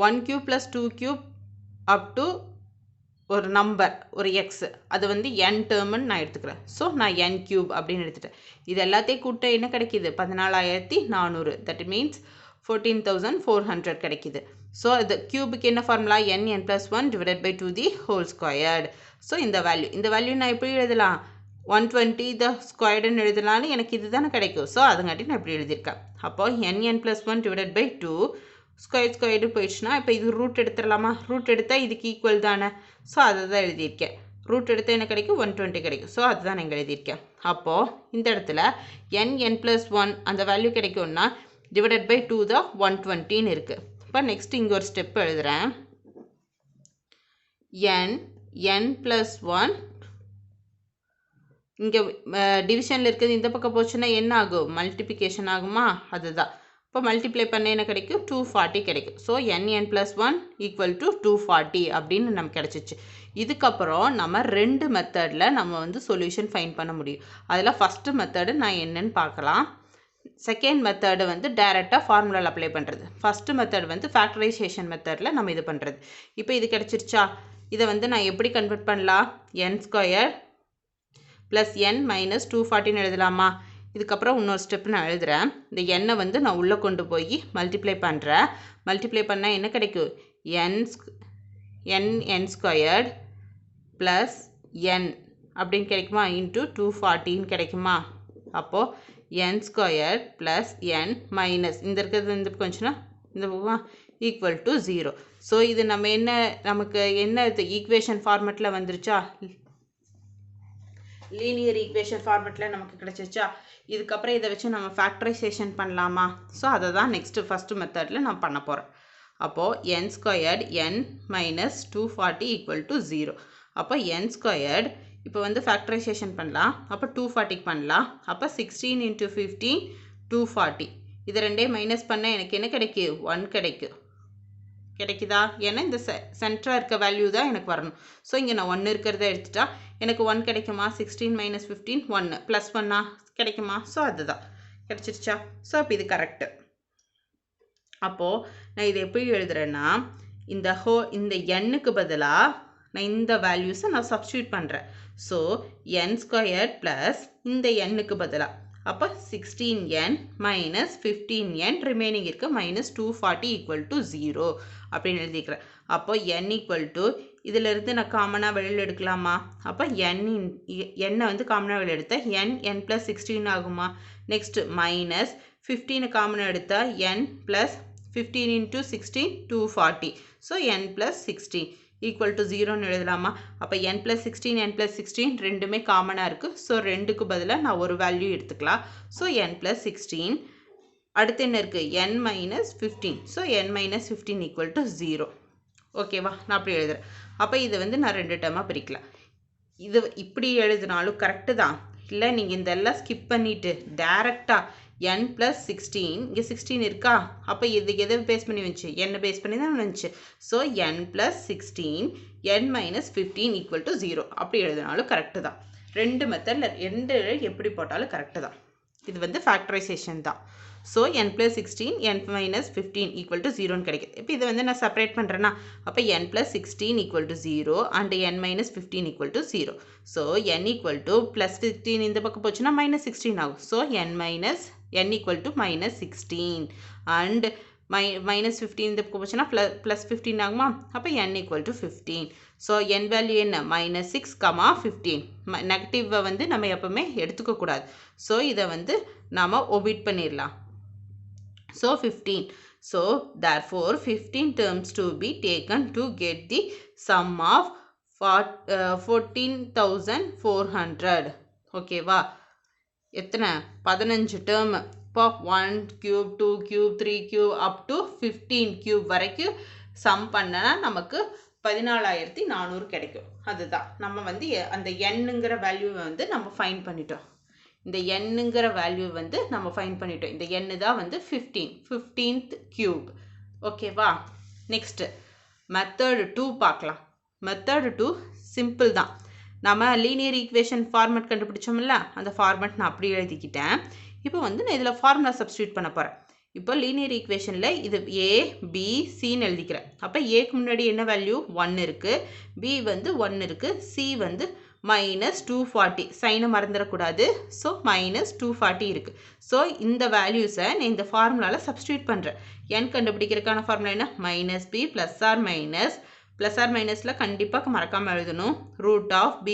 1 cube plus 2 cube up to ஒரு நம்பர் ஒரு எக்ஸ், அது வந்து n டேர்ம்னு நான் எடுத்துக்கிறேன். ஸோ நான் n கியூப் அப்படின்னு எடுத்துட்டேன். இது எல்லாத்தையும் கூட்ட என்ன கிடைக்கிது? 14,400. தட் மீன்ஸ் 14,400 கிடைக்கிது. ஸோ இது கியூபுக்கு என்ன formula? n plus 1 divided by 2 the whole squared. So இந்த வேல்யூ நான் எப்படி எழுதலாம்? 120 த ஸ்கொயர்டுன்னு எழுதலான்னு எனக்கு இது தானே கிடைக்கும். ஸோ அதுங்காட்டி நான் இப்படி எழுதியிருக்கேன். அப்போது n plus 1 divided by 2 squared போயிடுச்சுன்னா இப்போ இது ரூட் எடுத்துடலாமா? ரூட் எடுத்தால் இதுக்கு ஈக்குவல் தானே. ஸோ அதை தான் எழுதியிருக்கேன். ரூட் எடுத்தால் என்ன கிடைக்கும்? 120 கிடைக்கும். ஸோ அதுதான் நான் எழுதியிருக்கேன். அப்போது இந்த இடத்துல n plus 1 அந்த வேல்யூ கிடைக்கும்னா டிவைடட் பை 2 தான் 120ன்னு இருக்குது. இப்போ நெக்ஸ்ட் இங்கே ஒரு ஸ்டெப் எழுதுகிறேன். n plus 1 இங்கே டிவிஷனில் இருக்கிறது இந்த பக்கம் போச்சுன்னா என்ன ஆகும்? மல்டிப்ளிகேஷன் ஆகுமா? அதுதான். இப்போ மல்டிப்ளை பண்ண என்ன கிடைக்கும் 240 கிடைக்கும். So n plus 1 equal to 240 அப்படின்னு நமக்கு கிடச்சிச்சு. இதுக்கப்புறம் நம்ம 2 மெத்தடில் நம்ம வந்து சொல்யூஷன் ஃபைண்ட் பண்ண முடியும். அதில் ஃபஸ்ட்டு மெத்தடு நான் என்னன்னு பார்க்கலாம். செகண்ட் மெத்தடு வந்து டைரெக்டாக ஃபார்முலாவில் அப்ளை பண்ணுறது. ஃபஸ்ட்டு மெத்தட் வந்து ஃபேக்டரைசேஷன் மெத்தடில் நம்ம இது பண்ணுறது. இப்போ இது கிடச்சிருச்சா? இதை வந்து நான் எப்படி கன்வெர்ட் பண்ணலாம்? n² ப்ளஸ் n மைனஸ் 240 எழுதலாமா? இதுக்கப்புறம் இன்னொரு ஸ்டெப் நான் எழுதுகிறேன். இந்த எண்ணை வந்து நான் உள்ளே கொண்டு போய் மல்டிப்ளை பண்ணுறேன். மல்டிப்ளை பண்ணால் என்ன கிடைக்கும்? n² ப்ளஸ் n அப்படின்னு கிடைக்குமா? இன்ட்டு 240 கிடைக்குமா? அப்போது n² ப்ளஸ் n மைனஸ் இந்த இருக்கிறது இந்த கொஞ்சம்னா இந்த பக்கம் ஈக்குவல் டு 0. ஸோ இது நம்ம நமக்கு என்ன ஈக்குவேஷன் ஃபார்மெட்டில் வந்துருச்சா? லீனியர் ஈக்குவேஷன் ஃபார்மெட்டில் நமக்கு கிடச்சிருச்சா? இதுக்கப்புறம் இதை வச்சு நம்ம ஃபேக்டரைசேஷன் பண்ணலாமா? ஸோ அதை தான் நெக்ஸ்ட்டு ஃபஸ்ட்டு மெத்தடில் நான் பண்ண போகிறேன். அப்போது n² n minus 240 equal to 0. அப்போ n² இப்போ வந்து ஃபேக்டரைசேஷன் பண்ணலாம். அப்போ 240 பண்ணலாம். அப்போ 16 × 15 240. இது ரெண்டையும் மைனஸ் பண்ணால் எனக்கு என்ன கிடைக்கும்? 1 கிடைக்குதா? ஏன்னா இந்த சென்டராக இருக்க வேல்யூ தான் எனக்கு வரணும். ஸோ இங்கே நான் 1 இருக்கிறத எடுத்துட்டா எனக்கு 1 கிடைக்குமா? 16 மைனஸ் 15 1 ப்ளஸ் 1 கிடைக்குமா? ஸோ அதுதான் கிடைச்சிருச்சா? ஸோ அப்போ இது கரெக்டு. அப்போது நான் இதை எப்படி எழுதுறேன்னா, இந்த எண்ணுக்கு பதிலாக நான் இந்த வேல்யூஸை நான் சப்ஸ்டியூட் பண்ணுறேன். ஸோ n² ப்ளஸ் இந்த எண்ணுக்கு பதிலாக அப்போ 16n மைனஸ் 15n ரிமைனிங் இருக்க மைனஸ் 240 ஈக்குவல் டு 0 அப்படின்னு எழுதிக்கிறேன். அப்போ n ஈக்குவல் டு இதிலிருந்து நான் காமனாக வெளியில் எடுக்கலாமா? அப்போ என்னை வந்து காமனாக வெளியில் எடுத்தால் n ப்ளஸ் 16 ஆகுமா? நெக்ஸ்ட்டு மைனஸ் 15 காமனாக எடுத்தால் n plus 15 × 16 240. So n plus 16 equal to 0ன்னு எழுதலாமா? அப்போ n ப்ளஸ் 16 n ப்ளஸ் 16 ரெண்டுமே காமனாக இருக்குது. ஸோ ரெண்டுக்கு பதிலாக நான் ஒரு வேல்யூ எடுத்துக்கலாம். ஸோ n ப்ளஸ் 16 அடுத்து என்ன இருக்குது? n minus 15. So n minus 15 equal to 0. ஓகேவா? நான் அப்படி எழுதுகிறேன். அப்போ இதை வந்து நான் 2 டேர்மாக பிரிக்கலாம். இது இப்படி எழுதினாலும் கரெக்டு தான். இல்லை நீங்கள் இதெல்லாம் ஸ்கிப் பண்ணிவிட்டு டேரெக்டாக n ப்ளஸ் 16 இங்கே 16 இருக்கா? அப்போ இது எதை பேஸ் பண்ணி வந்துச்சு? n பேஸ் பண்ணி தான் வந்துச்சு. So n plus 16 n minus 15 equal to 0 அப்படி எழுதினாலும் கரெக்டு தான். ரெண்டு மெத்தடில் ரெண்டு எப்படி போட்டாலும் கரெக்டு தான். இது வந்து ஃபேக்டரைசேஷன் தான். So n plus 16 n minus 15 equal to 0ன்னு கிடைக்குது. இப்போ இதை வந்து நான் செப்பரேட் பண்ணுறேன்னா அப்போ n plus 16 equal to 0 and n minus 15 equal to 0. So n equal to plus 15 இந்த பக்கம் போச்சுன்னா மைனஸ் 16 ஆகும். So n equal to minus 16 and minus 15 இந்த பக்கம் போச்சுன்னா ப்ளஸ் 15 ஆகுமா? அப்போ n equal to 15. So n value என்ன? மைனஸ் 6, 15. நெகட்டிவை வந்து நம்ம எப்பவுமே எடுத்துக்கக்கூடாது. ஸோ இதை வந்து நாம் ஒமிட் பண்ணிடலாம். So 15. So therefore 15 terms to be taken to get the sum of 14,400. ஓகேவா? எத்தனை? 15 டேர்ம். இப்போ 1 cube 2 cube 3 cube up to 15 cube வரைக்கும் சம் பண்ணனா நமக்கு 14,400 கிடைக்கும். அதுதான் நம்ம வந்து அந்த nங்கிற வேல்யூவை வந்து நம்ம ஃபைண்ட் பண்ணிட்டோம். இந்த nங்கிற வேல்யூ வந்து நம்ம ஃபைண்ட் பண்ணிட்டோம். இந்த n தான் வந்து 15th கியூப். ஓகேவா? நெக்ஸ்ட்டு மெத்தட் 2 பார்க்கலாம். மெத்தட் 2 சிம்பிள் தான். நம்ம லீனியர் ஈக்குவேஷன் ஃபார்மேட் கண்டுபிடிச்சோம்ல, அந்த ஃபார்மேட் நான் அப்படி எழுதிக்கிட்டேன். இப்போ வந்து நான் இதில் ஃபார்முலா சப்ஸ்டியூட் பண்ண போகிறேன். இப்போ லீனியர் ஈக்குவேஷனில் இது a b cன்னு எழுதிக்கிறேன். அப்போ ஏக்கு முன்னாடி என்ன வேல்யூ? 1 இருக்குது, b வந்து 1 இருக்குது, c வந்து மைனஸ் 240. சைனை மறந்துடக்கூடாது. ஸோ மைனஸ் 240 இருக்குது. ஸோ இந்த வேல்யூஸை நான் இந்த ஃபார்முலாவில் சப்ஸ்டியூட் பண்ணுறேன். n கண்டுபிடிக்கிறதுக்கான ஃபார்முலா என்ன? மைனஸ் b ப்ளஸ் ஆர் மைனஸில் கண்டிப்பாக மறக்காமல் எழுதணும். Root of b²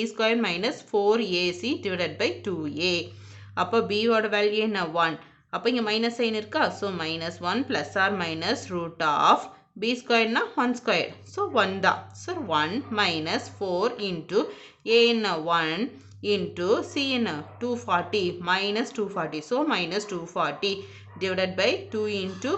minus 4ac divided by 2a. அப்போ bயோட வேல்யூ என்ன? 1. அப்போ இங்கே மைனஸ் சைன் இருக்கா? So minus 1 plus or minus root of b² னா 1². ஸோ 1 தான். ஸோ 1 மைனஸ் 4 இன்ட்டு a என்ன? 1 இன்ட்டு c என்ன? 240 minus 240. So minus 240 divided by 2 into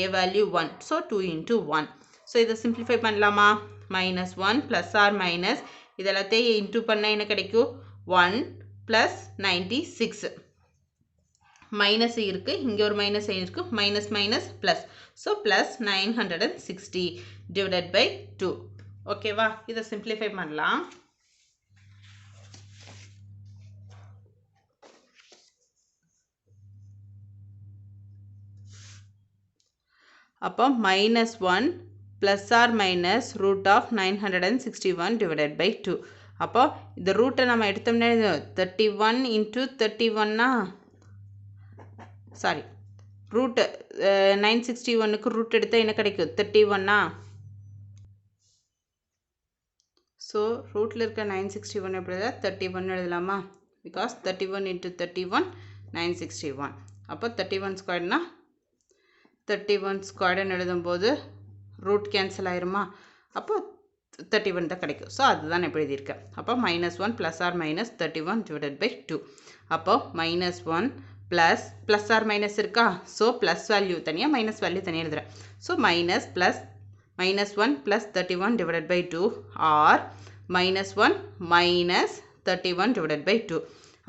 a value 1. So 2 into 1. So இதை சிம்பிளிஃபை பண்ணலாமா? மைனஸ் 1 ப்ளஸ் ஆர் மைனஸ் இதெல்லாத்தையும் இன்ட்டு பண்ணால் என்ன கிடைக்கும்? 1 ப்ளஸ் 96 மைனஸ் இருக்கு, இங்கே ஒரு மைனஸ் இருக்கு, minus minus plus. So plus 960 divided by 2. ஓகேவா? இதை சிம்பிளிஃபை பண்ணலாம். அப்போ -1 plus or minus root of 961 divided by 2. அப்போ இந்த ரூட்டை நம்ம எடுத்தோம்னா 31 இன்ட்டு 31னா சாரி ரூட்டு 961க்கு ரூட் எடுத்தால் என்ன கிடைக்கும்? 31னா. ஸோ ரூட்டில் இருக்க 961 எப்படி தான் 31 எழுதலாமா? Because 31 into 31 961. அப்போ 31 ஸ்கொயர்னா 31 ஸ்கொயர்டுன்னு எழுதும்போது ரூட் கேன்சல் ஆயிருமா? அப்போ 31 தான் கிடைக்கும். ஸோ அதுதான் எப்படி எழுதியிருக்கேன். அப்போ -1 plus or minus 31 divided by 2. அப்போ -1 ப்ளஸ் ஆர் மைனஸ் இருக்கா? ஸோ ப்ளஸ் வேல்யூ தனியாக மைனஸ் வேல்யூ தனியாக எழுதுகிறேன். So -1 plus 31 divided by 2 or -1 minus 31 divided by 2.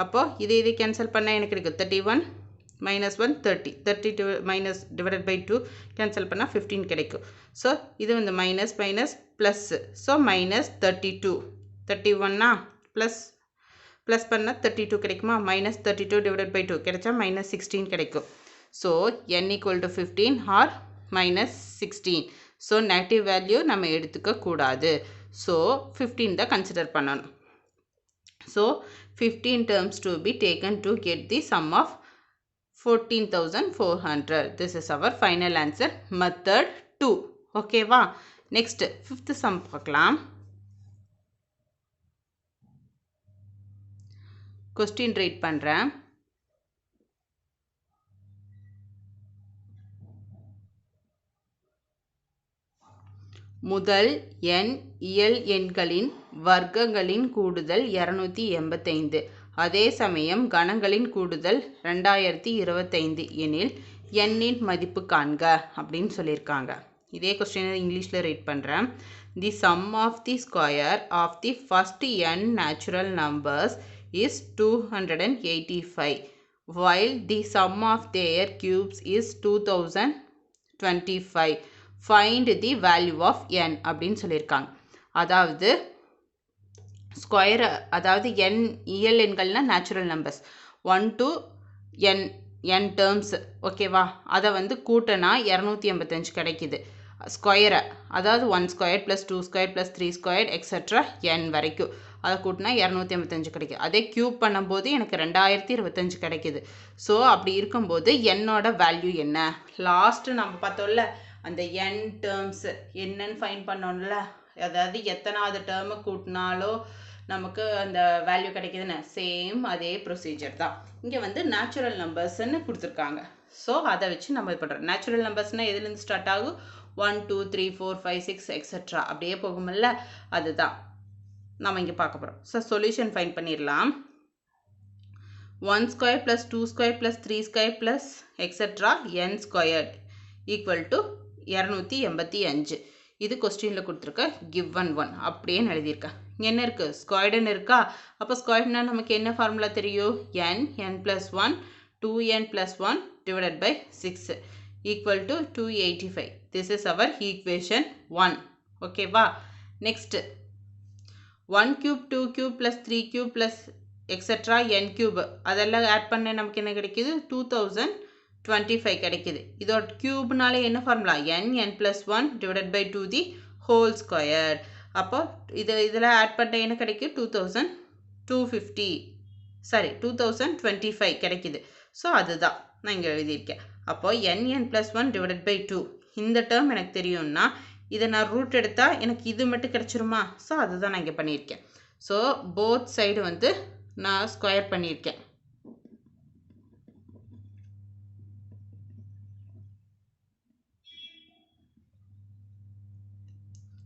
அப்போ இது கேன்சல் பண்ணால் எனக்கு கிடைக்கும் 31 -1 30 32 மைனஸ் டிவைடட் பை 2 கேன்சல் பண்ணால் 15 கிடைக்கும். ஸோ இது வந்து மைனஸ் மைனஸ் ப்ளஸ். ஸோ -32 31னா ப்ளஸ் பண்ணால் 32 கிடைக்குமா? -32 டிவைடட் பை 2 கிடைச்சா -16 கிடைக்கும். So n = 15 or -16. So negative value நம்ம எடுத்துக்க கூடாது. ஸோ 15 தான் கன்சிடர் பண்ணணும். So 15 terms to be taken to get the sum of 14,400. This is our final answer, method 2. Okay வா? Next, fifth sum பார்க்கலாம். Question read பண்ணுறேன். முதல் n இயல் எண்களின் வர்க்கங்களின் கூடுதல் 285. அதே சமயம் கணங்களின் கூடுதல் 2025 எனில் n-இன் மதிப்பு காண்க அப்படின்னு சொல்லியிருக்காங்க. இதே கொஸ்டினை இங்கிலீஷில் ரீட் பண்ணுறேன். The sum of the square of the first n natural numbers is 285 while the sum of their cubes is 2025. Find the value of n அப்படின்னு சொல்லியிருக்காங்க. அதாவது ஸ்கொயர், அதாவது n இயல் எண்கள்னா natural numbers 1 to n terms. ஓகேவா? அதை வந்து கூட்டினா 285 கிடைக்குது. ஸ்கொயரை, அதாவது 1 square plus 2 square plus 3 square etcetera n வரைக்கும் அதை கூட்டினா 285 கிடைக்குது. அதே க்யூப் பண்ணும்போது எனக்கு 2025 கிடைக்குது. ஸோ அப்படி இருக்கும்போது என்னோட வேல்யூ என்ன? லாஸ்ட்டு நம்ம பார்த்தோம்ல அந்த n டேர்ம்ஸ் என்னன்னு ஃபைன் பண்ணோம்ல, அதாவது எத்தனாவது டேர்மை கூட்டினாலோ நமக்கு அந்த வேல்யூ கிடைக்குதுன்னு சேம் அதே ப்ரொசீஜர் தான். இங்கே வந்து நேச்சுரல் நம்பர்ஸ்ன்னு கொடுத்துருக்காங்க. ஸோ அதை வச்சு நம்ம இது பண்ணுறோம். நேச்சுரல் நம்பர்ஸ்னால் எதுலேருந்து ஸ்டார்ட் ஆகும்? 1 2 3 4 5 6 எக்ஸட்ரா அப்படியே போகுமில்ல, அதுதான் நம்ம இங்கே பார்க்க போகிறோம். ஸோ சொல்யூஷன் ஃபைன் பண்ணிடலாம். 1 square plus 2 square plus 3 square plus etcetera n squared equal to 285. இது கொஸ்டினில் கொடுத்துருக்க கிவன் ஒன் அப்படியே எழுதியிருக்கேன். என்ன இருக்குது? ஸ்கொயர்டுன்னு இருக்கா? அப்போ ஸ்கொயர்டுனா நமக்கு என்ன ஃபார்முலா தெரியும்? n + 1 2n + 1 divided by 6 equal to 285. This is our equation 1. ஓகேவா? Next 1 cube 2 cube + 3 cube + extra n cube அதெல்லாம் ஆட் பண்ண நமக்கு என்ன கிடைக்குது? 2025 கிடைக்குது. இதோட கியூப்னாலே என்ன formula? n + 1 divided by 2 the whole square. அப்போ இதில் ஆட் பண்ண என்ன கிடைக்கும்? 2025 கிடைக்குது. ஸோ அதுதான் நான் இங்கே எழுதியிருக்கேன். அப்போ n + 1 டிவைடட் பை 2 இந்த டேர்ம் எனக்கு தெரியும்னா இதை நான் ரூட் எடுத்தால் எனக்கு இது மட்டும் கிடச்சிருமா? ஸோ அதுதான் நான் இங்கே பண்ணியிருக்கேன். ஸோ போத் சைடு வந்து நான் ஸ்கொயர் பண்ணியிருக்கேன்.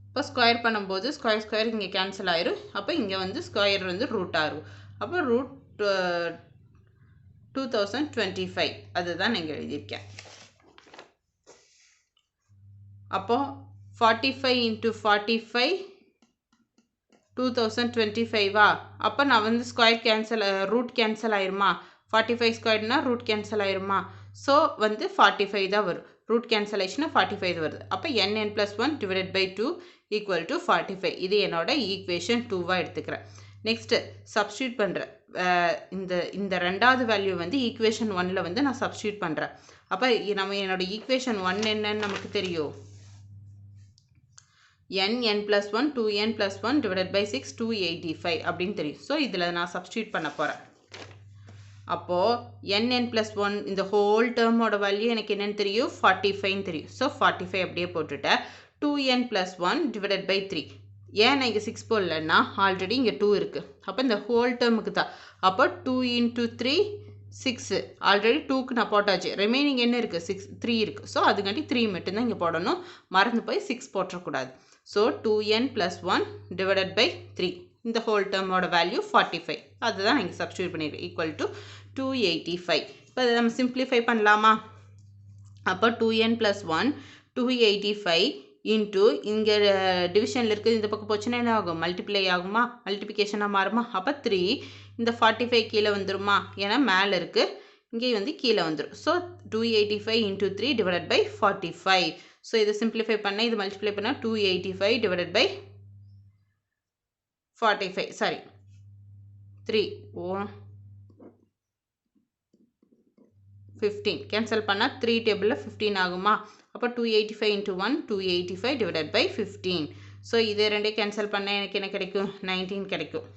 இப்போ ஸ்கொயர் பண்ணும்போது ஸ்கொயர் இங்கே கேன்சல் ஆயிரும். அப்போ இங்கே வந்து ஸ்கொயர் வந்து ரூட் ஆகும். அப்போ ரூட் 2025 அதுதான் நீங்கள் எழுதியிருக்கேன். அப்போ 45 × 45 2025வா? அப்போ நான் வந்து ஸ்கொயர் கேன்சல் ரூட் கேன்சல் ஆயிருமா? 45 ஸ்கொயர்னா ரூட் கேன்சல் ஆயிருமா? ஸோ வந்து 45 தான் வரும். ரூட் கேன்சலேஷன் 45 வருது. அப்போ nn plus 1 divided by 2 equal to 45. இது என்னோட ஈக்குவேஷன் 2வா எடுத்துக்கிறேன். நெக்ஸ்ட் சப்ஸ்டியூட் பண்ணுறேன். இந்த ரெண்டாவது வேல்யூ வந்து ஈக்குவேஷன் 1ல வந்து நான் சப்ஸ்டியூட் பண்ணுறேன். அப்போ நம்ம என்னோட ஈக்குவேஷன் 1 என்னன்னு நமக்கு தெரியும். n plus 1 2n plus 1 divided by 6 285 அப்படின்னு தெரியும். ஸோ இதில் நான் சப்ஸ்டியூட் பண்ண போகிறேன். அப்போது nn plus 1 இந்த ஹோல் டேர்மோட வேல்யூ எனக்கு என்னென்னு தெரியும், 45 தெரியும். ஸோ 45 அப்படியே போட்டுட்டேன். 2n plus 1 divided by 3. ஏன் நான் இங்கே 6 போடலன்னா ஆல்ரெடி இங்கே 2 இருக்குது. அப்போ இந்த ஹோல் டேர்முக்கு தான். அப்போ 2 into 3 6. ஆல்ரெடி 2க்கு நான் போட்டாச்சு. ரிமைனிங் என்ன இருக்குது, 3 இருக்குது. ஸோ அதுக்காண்டி 3 மட்டும்தான் இங்கே போடணும். மறந்து போய் 6 போட்டக்கூடாது. So 2n plus 1 divided by 3. இந்த ஹோல் டேர்மோட வேல்யூ 45. அதுதான் இங்கே சப்ஸ்டியூட் பண்ணியிருக்கேன். Equal to 285. இப்போ அதை நம்ம சிம்பிளிஃபை பண்ணலாமா? அப்போ 2n plus 1 285 இன்ட்டு இங்கே டிவிஷனில் இருக்குது. இந்த பக்கம் போச்சுன்னா என்ன ஆகும், மல்டிப்ளை ஆகுமா, மல்டிப்ளிகேஷனாக மாறுமா? அப்போ 3 இந்த 45 கீழே வந்துருமா, ஏன்னா மேலே இருக்குது, இங்கே வந்து கீழே வந்துடும். So 285 into 3 divided by 45. So இதை சிம்பிளிஃபை பண்ணால் இது மல்டிப்ளை பண்ணால் 285 டிவைடட் பை 45. சாரி 3 15 கேன்சல் பண்ணால் 3 டேபிளில் 15 ஆகுமா? அப்போ 285 இன்ட்டு 1 285 டிவைடட் பை 15. ஸோ இது ரெண்டே கேன்சல் பண்ணால் எனக்கு என்ன கிடைக்கும், 19 கிடைக்கும்.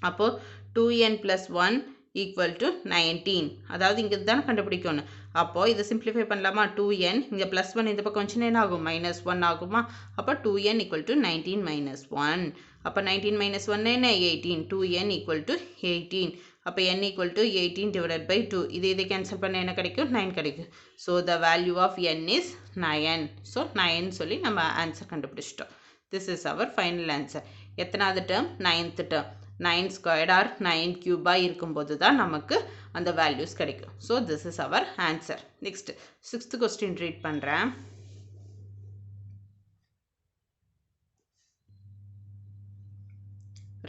அப்போது 2n plus 1 equal to 19. அதாவது இங்கே தானே கண்டுபிடிக்கணும். அப்போது இதை சிம்பிளிஃபை பண்ணலாமா? 2n இங்கே ப்ளஸ் 1 இந்த பக்கம் வந்துச்சுன்னா என்ன ஆகும், -1 ஆகுமா? அப்போ 2n equal to 19 minus 1. அப்போ 19 minus 1 என்ன, 18. 2n equal to 18. அப்போ n equal to 18 divided by 2. இதை கேன்சல் பண்ண என்ன கிடைக்கும், 9 கிடைக்கும். So the value of n is 9. So 9 சொல்லி நம்ம ஆன்சர் கண்டுபிடிச்சிட்டோம். This is our final answer. எத்தனாவது term, 9th term. 9 squared or 9 cube இருக்கும்போது தான் நமக்கு அந்த வேல்யூஸ் கிடைக்கும். So this is our answer. Next 6th question read பண்ணுறேன்.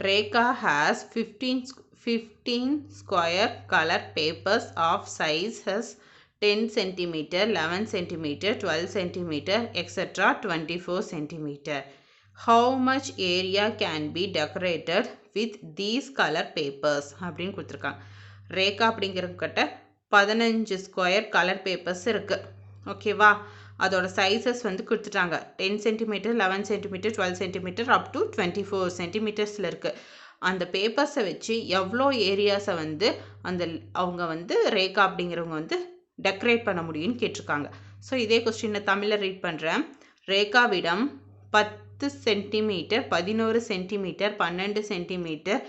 Rekha has 15 square color papers of sizes 10 cm, 11 cm, 12 cm, etc. 24 cm. How much area can be decorated with these color papers? அப்படின்னு கொடுத்துருக்காங்க. ரேகா அப்படிங்கிறக்கிட்ட 15 ஸ்கொயர் கலர் பேப்பர்ஸ் இருக்குது. ஓகேவா? அதோட சைஸஸ் வந்து கொடுத்துட்டாங்க. 10 centimetre, 11 centimetre, 12 centimetre up to 24 சென்டிமீட்டர்ஸில் இருக்குது. அந்த பேப்பர்ஸை வச்சு எவ்வளோ ஏரியாஸை வந்து அவங்க வந்து ரேகா அப்படிங்கிறவங்க வந்து டெக்கரேட் பண்ண முடியும்னு கேட்டிருக்காங்க. ஸோ இதே கொஸ்டினை தமிழில் ரீட் பண்ணுறேன். ரேகாவிடம் 10 centimetre, 11 centimetre, 12 centimetre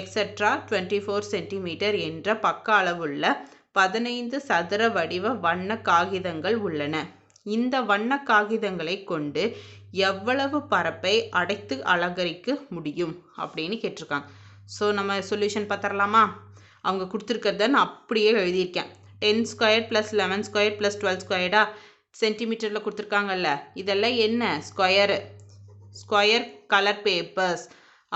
etcetera 24 centimetre என்ற பக்க அளவுள்ள 15 சதுர வடிவ வண்ண காகிதங்கள் உள்ளன. இந்த வண்ண காகிதங்களை கொண்டு எவ்வளவு பரப்பை அடைத்து அலங்கரிக்க முடியும் அப்படின்னு கேட்டிருக்காங்க. ஸோ நம்ம சொல்யூஷன் பார்த்துடலாமா? அவங்க கொடுத்துருக்கிறத நான் அப்படியே எழுதியிருக்கேன். 10 ஸ்கொயர் ப்ளஸ் 11 ஸ்கொயர் ப்ளஸ் 12 ஸ்கொயர்டா சென்டிமீட்டரில் கொடுத்துருக்காங்கல்ல, இதெல்லாம் என்ன, ஸ்கொயர் கலர் பேப்பர்ஸ்.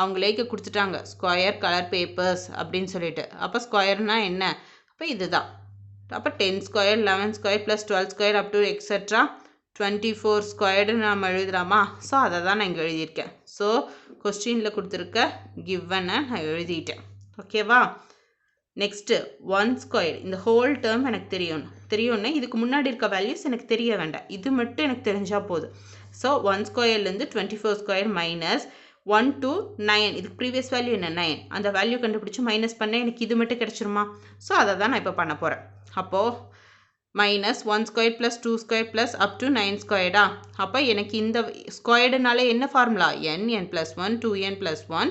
அவங்களே கொடுத்துட்டாங்க ஸ்கொயர் கலர் பேப்பர்ஸ் அப்படின்னு சொல்லிட்டு. அப்போ ஸ்கொயர்னால் என்ன, அப்போ இதுதான். அப்போ 10 square, 11 square plus 12 square up to etcetera 24 ஸ்கொயர்டுன்னு நம்ம எழுதுகிறாமா? ஸோ அதை தான் நான் இங்கே எழுதியிருக்கேன். ஸோ கொஸ்டினில் கொடுத்துருக்க கிவனை நான் எழுதிட்டேன். ஓகேவா? Next 1 square. இந்த ஹோல் டேர்ம் எனக்கு தெரியும்னா இதுக்கு முன்னாடி இருக்க வேல்யூஸ் எனக்கு தெரிய வேண்டாம், இது மட்டும் எனக்கு தெரிஞ்சால் போதும். So 1 ஸ்கொயர்லேருந்து 24 square minus 1 to 9. இதுக்கு ப்ரீவியஸ் வேல்யூ என்ன, 9. அந்த வேல்யூ கண்டுபிடிச்சி மைனஸ் பண்ண எனக்கு இது மட்டும் கிடச்சிருமா? ஸோ அதை தான் நான் இப்போ பண்ண போகிறேன். அப்போது minus 1 square plus 2 square plus up to 9 ஸ்கொயர்டா. அப்போ எனக்கு இந்த ஸ்கொயர்டுனால என்ன formula, n plus 1 2n plus 1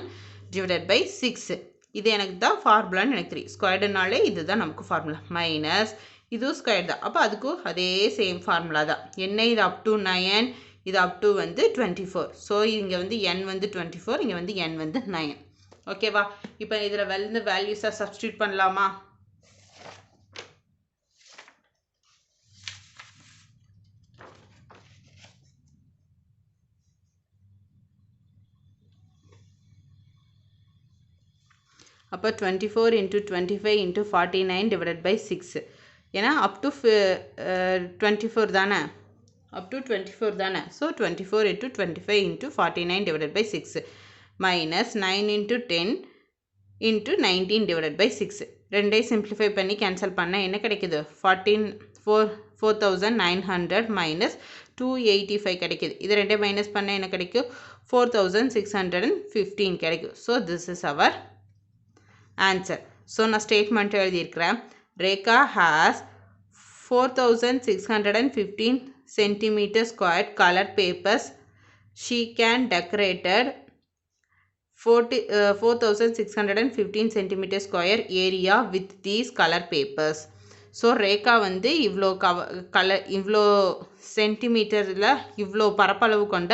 divided by 6. இது எனக்கு தான் ஃபார்முலான்னு எனக்கு தெரியும். ஸ்கொயர்டுனாலே இது தான் நமக்கு ஃபார்முலா. மைனஸ் இதுவும் ஸ்கொயர் தான், அப்போ அதுக்கும் அதே சேம் ஃபார்முலா தான். என்ன, இது அப் டு 9, இது அப் டு வந்து 24. ஸோ இங்கே வந்து n வந்து 24, இங்கே வந்து n வந்து 9. ஓகேவா? இப்போ இதில் வந்து வேல்யூஸாக சப்ஸ்டியூட் பண்ணலாமா? அப்போ 24 into 25 into 49 divided by 6 ஏன்னா up to 24 தானே up to 24 தானே so 24 into 25 into 49 divided by 6 minus 9 into 10 into 19 divided by 6 ரெண்டே சிம்பிளிஃபை பண்ணி கேன்சல் பண்ணால் என்ன கிடைக்குது 4900 minus 285 கிடைக்குது இது ரெண்டே மைனஸ் பண்ணால் என்ன கிடைக்கும் 4615 கிடைக்கும் so this is our answer so நான் ஸ்டேட்மெண்ட் எழுதியிருக்கிறேன் Rekha has 4615 centimeter squared colored papers. She can decorated 4615 centimeter square area with these color papers. So Rekha வந்து இவ்வளோ சென்டிமீட்டரில் இவ்வளோ பரப்பளவு கொண்ட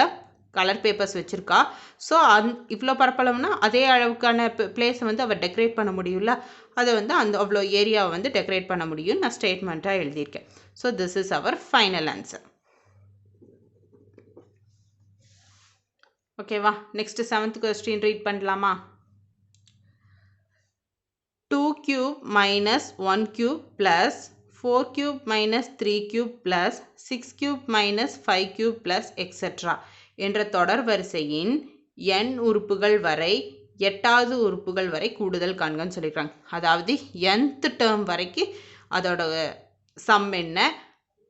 கலர் பேப்பர்ஸ் வச்சுருக்கா ஸோ இவ்வளோ பரப்பளவுனா அதே அளவுக்கான பிளேஸை வந்து அவள் டெக்கரேட் பண்ண முடியும்ல அதை வந்து அவ்வளோ ஏரியாவை வந்து டெக்கரேட் பண்ண முடியும் நான் ஸ்டேட்மெண்ட்டாக எழுதியிருக்கேன் so this is our final answer ஓகேவா நெக்ஸ்ட் 7th கொஸ்டின் ரீட் பண்ணலாமா 2 cube minus 1 cube plus 4 cube minus 3 cube plus 6 cube minus 5 cube plus etc. என்ற தொடர் வரிசையின் n உறுப்புகள் வரை 8வது உறுப்புகள் வரை கூடுதல் காண்கன்னு சொல்லியிருக்காங்க அதாவது nth டேர்ம் வரைக்கும் அதோட சம் என்ன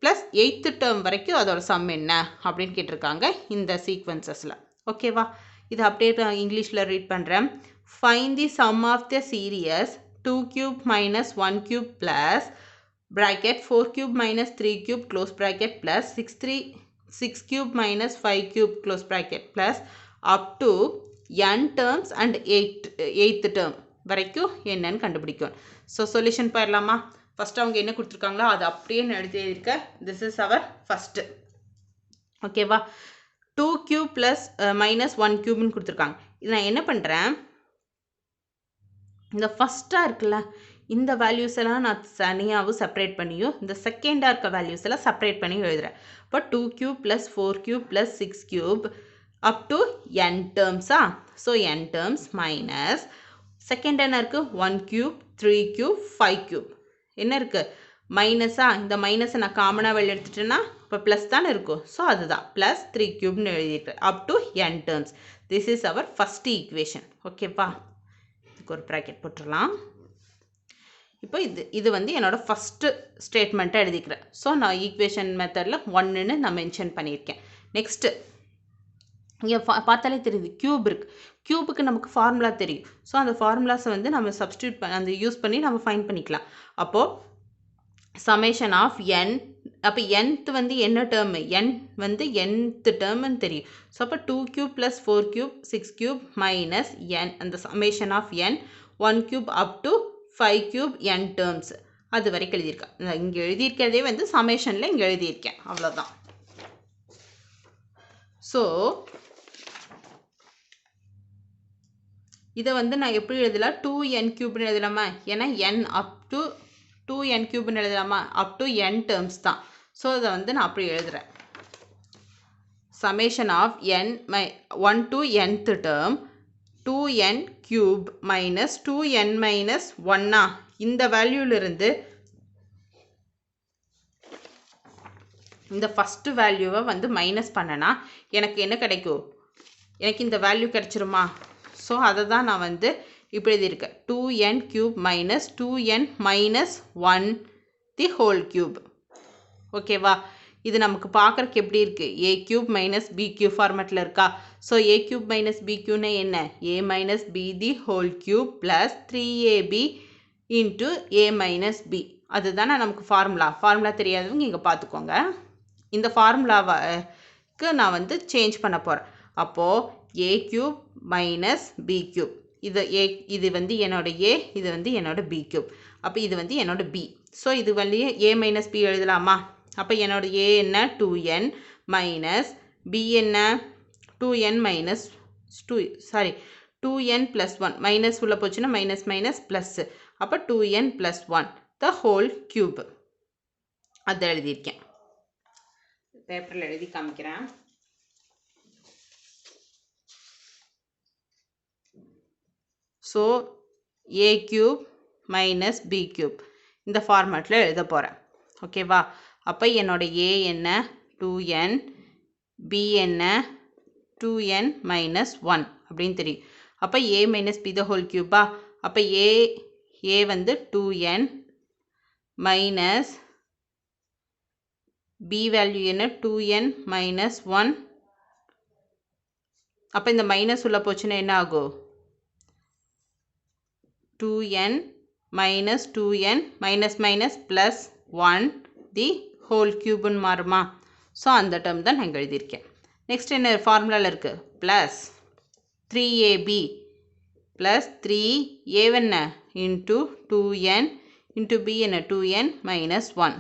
ப்ளஸ் 8th டேர்ம் வரைக்கும் அதோட சம் என்ன அப்படின்னு கேட்டிருக்காங்க இந்த சீக்வன்சஸில் ஓகேவா இது அப்படியே இங்கிலீஷில் ரீட் பண்ணுறேன் find the sum of the series 2 cube minus 1 cube plus bracket 4 cube minus 3 cube close bracket plus 6 cube minus 5 cube close bracket plus up to n terms and 8th term வரைக்கும் என்னன்னு கண்டுபிடிக்கும் ஸோ சொல்யூஷன் போயிடலாமா ஃபஸ்ட்டு அவங்க என்ன கொடுத்துருக்காங்களோ அது அப்படியே எழுதியிருக்க திஸ் இஸ் அவர் ஃபஸ்ட்டு ஓகேவா 2 cube plus minus 1 cubeன்னு கொடுத்துருக்காங்க இது நான் என்ன பண்ணுறேன் இந்த ஃபஸ்ட்டாக இருக்குல்ல இந்த வேல்யூஸ் எல்லாம் நான் தனியாகவும் செப்பரேட் பண்ணியும் இந்த செகண்டாக இருக்க வேல்யூஸ் எல்லாம் செப்பரேட் பண்ணி எழுதுகிறேன் இப்போ 2 cube plus 4 cube plus 6 cube up to n terms so n terms minus second என்ன இருக்குது 1 cube 3 cube 5 cube என்ன இருக்குது மைனஸா இந்த மைனஸை நான் காமனாக வெளியே எடுத்துட்டேன்னா இப்போ ப்ளஸ் தானே இருக்கும் ஸோ அதுதான் ப்ளஸ் 3 cubன்னு எழுதியிருக்கேன் up to n terms this is our first equation ஓகேப்பா ஒரு ப்ராக்கெட் போட்டுடலாம் இப்போ இது வந்து என்னோட ஃபஸ்ட்டு ஸ்டேட்மெண்ட்டை எழுதிக்கிறேன் ஸோ நான் ஈக்குவேஷன் மெத்தடில் 1ன்னு நான் மென்ஷன் பண்ணியிருக்கேன் நெக்ஸ்ட்டு இங்கே பார்த்தாலே தெரியுது க்யூப் இருக்குது க்யூபுக்கு நமக்கு ஃபார்முலா தெரியும் ஸோ அந்த ஃபார்முலாஸை வந்து நம்ம சப்ஸ்டியூட் அந்த யூஸ் பண்ணி நம்ம ஃபைண்ட் பண்ணிக்கலாம் அப்போது சமேஷன் ஆஃப் n அப்போ nth வந்து என்ன டேர்மு n வந்து nth டேர்முன்னு தெரியும் ஸோ அப்போ 2 cube plus 4 cube 6 cube minus n அந்த summation of n 1 cube up to 5 cube n terms அது வரைக்கும் எழுதியிருக்கேன் இங்கே எழுதியிருக்கிறதே வந்து சமேஷனில் இங்கே எழுதியிருக்கேன் அவ்வளோதான் ஸோ இதை வந்து நான் எப்படி எழுதலாம் 2n cube எழுதலாமா ஏன்னா n up to 2n cube எழுதலாமா up to n terms தான் ஸோ இதை வந்து நான் அப்படி எழுதுகிறேன் summation of n 1 to nth term 2n cube minus 2n minus 1 இந்த வேல்யூலிருந்து இந்த ஃபஸ்ட்டு வேல்யூவை வந்து மைனஸ் பண்ணனா எனக்கு என்ன கிடைக்கும் எனக்கு இந்த வேல்யூ கிடைச்சிருமா ஸோ அதை தான் நான் வந்து இப்படி எழுதியிருக்கேன் 2n cube minus 2n minus 1 the whole cube ஓகேவா இது நமக்கு பார்க்குறக்கு எப்படி இருக்குது a cube minus b cube ஃபார்மேட்டில் இருக்கா so a cube minus b cubeனா என்ன a minus b the whole cube plus 3ab into a minus b அதுதானே நமக்கு ஃபார்முலா தெரியாதவங்க இங்கே பார்த்துக்கோங்க இந்த ஃபார்முலாவுக்கு நான் வந்து சேஞ்ச் பண்ண போகிறேன் அப்போது a cube minus b cube இது வந்து என்னோட a இது வந்து என்னோட b cube அப்போ இது வந்து என்னோட b ஸோ இது வந்து a minus b எழுதலாமா அப்போ என்னோட a என்ன 2n மைனஸ் b என்ன 2n minus 2n plus 1 minus உள்ள போச்சுன்னா மைனஸ் மைனஸ் ப்ளஸ் அப்போ 2n plus 1 the whole cube அதை எழுதியிருக்கேன் பேப்பரில் எழுதி காமிக்கிறேன் so a cube minus b cube இந்த ஃபார்மேட்டில் எழுத போகிறேன். ஓகேவா? அப்போ என்னோட a என்ன 2n, b என்ன 2n minus 1 அப்படின்னு தெரியும். அப்போ a minus b the whole cube. அப்போ a வந்து 2n minus b வேல்யூ என்ன 2n minus 1. அப்போ இந்த மைனஸ் உள்ள போச்சுன்னா என்ன ஆகும்? 2n minus 2n minus minus plus 1 the whole cube மாறுமா? ஸோ அந்த டேர்ம் தான் நான் எழுதியிருக்கேன். நெக்ஸ்ட் என்ன ஃபார்முலாவில் இருக்குது? ப்ளஸ் 3ab ப்ளஸ் 3a என்ன இன்ட்டு 2n இன்ட்டு b என்ன 2n minus 1.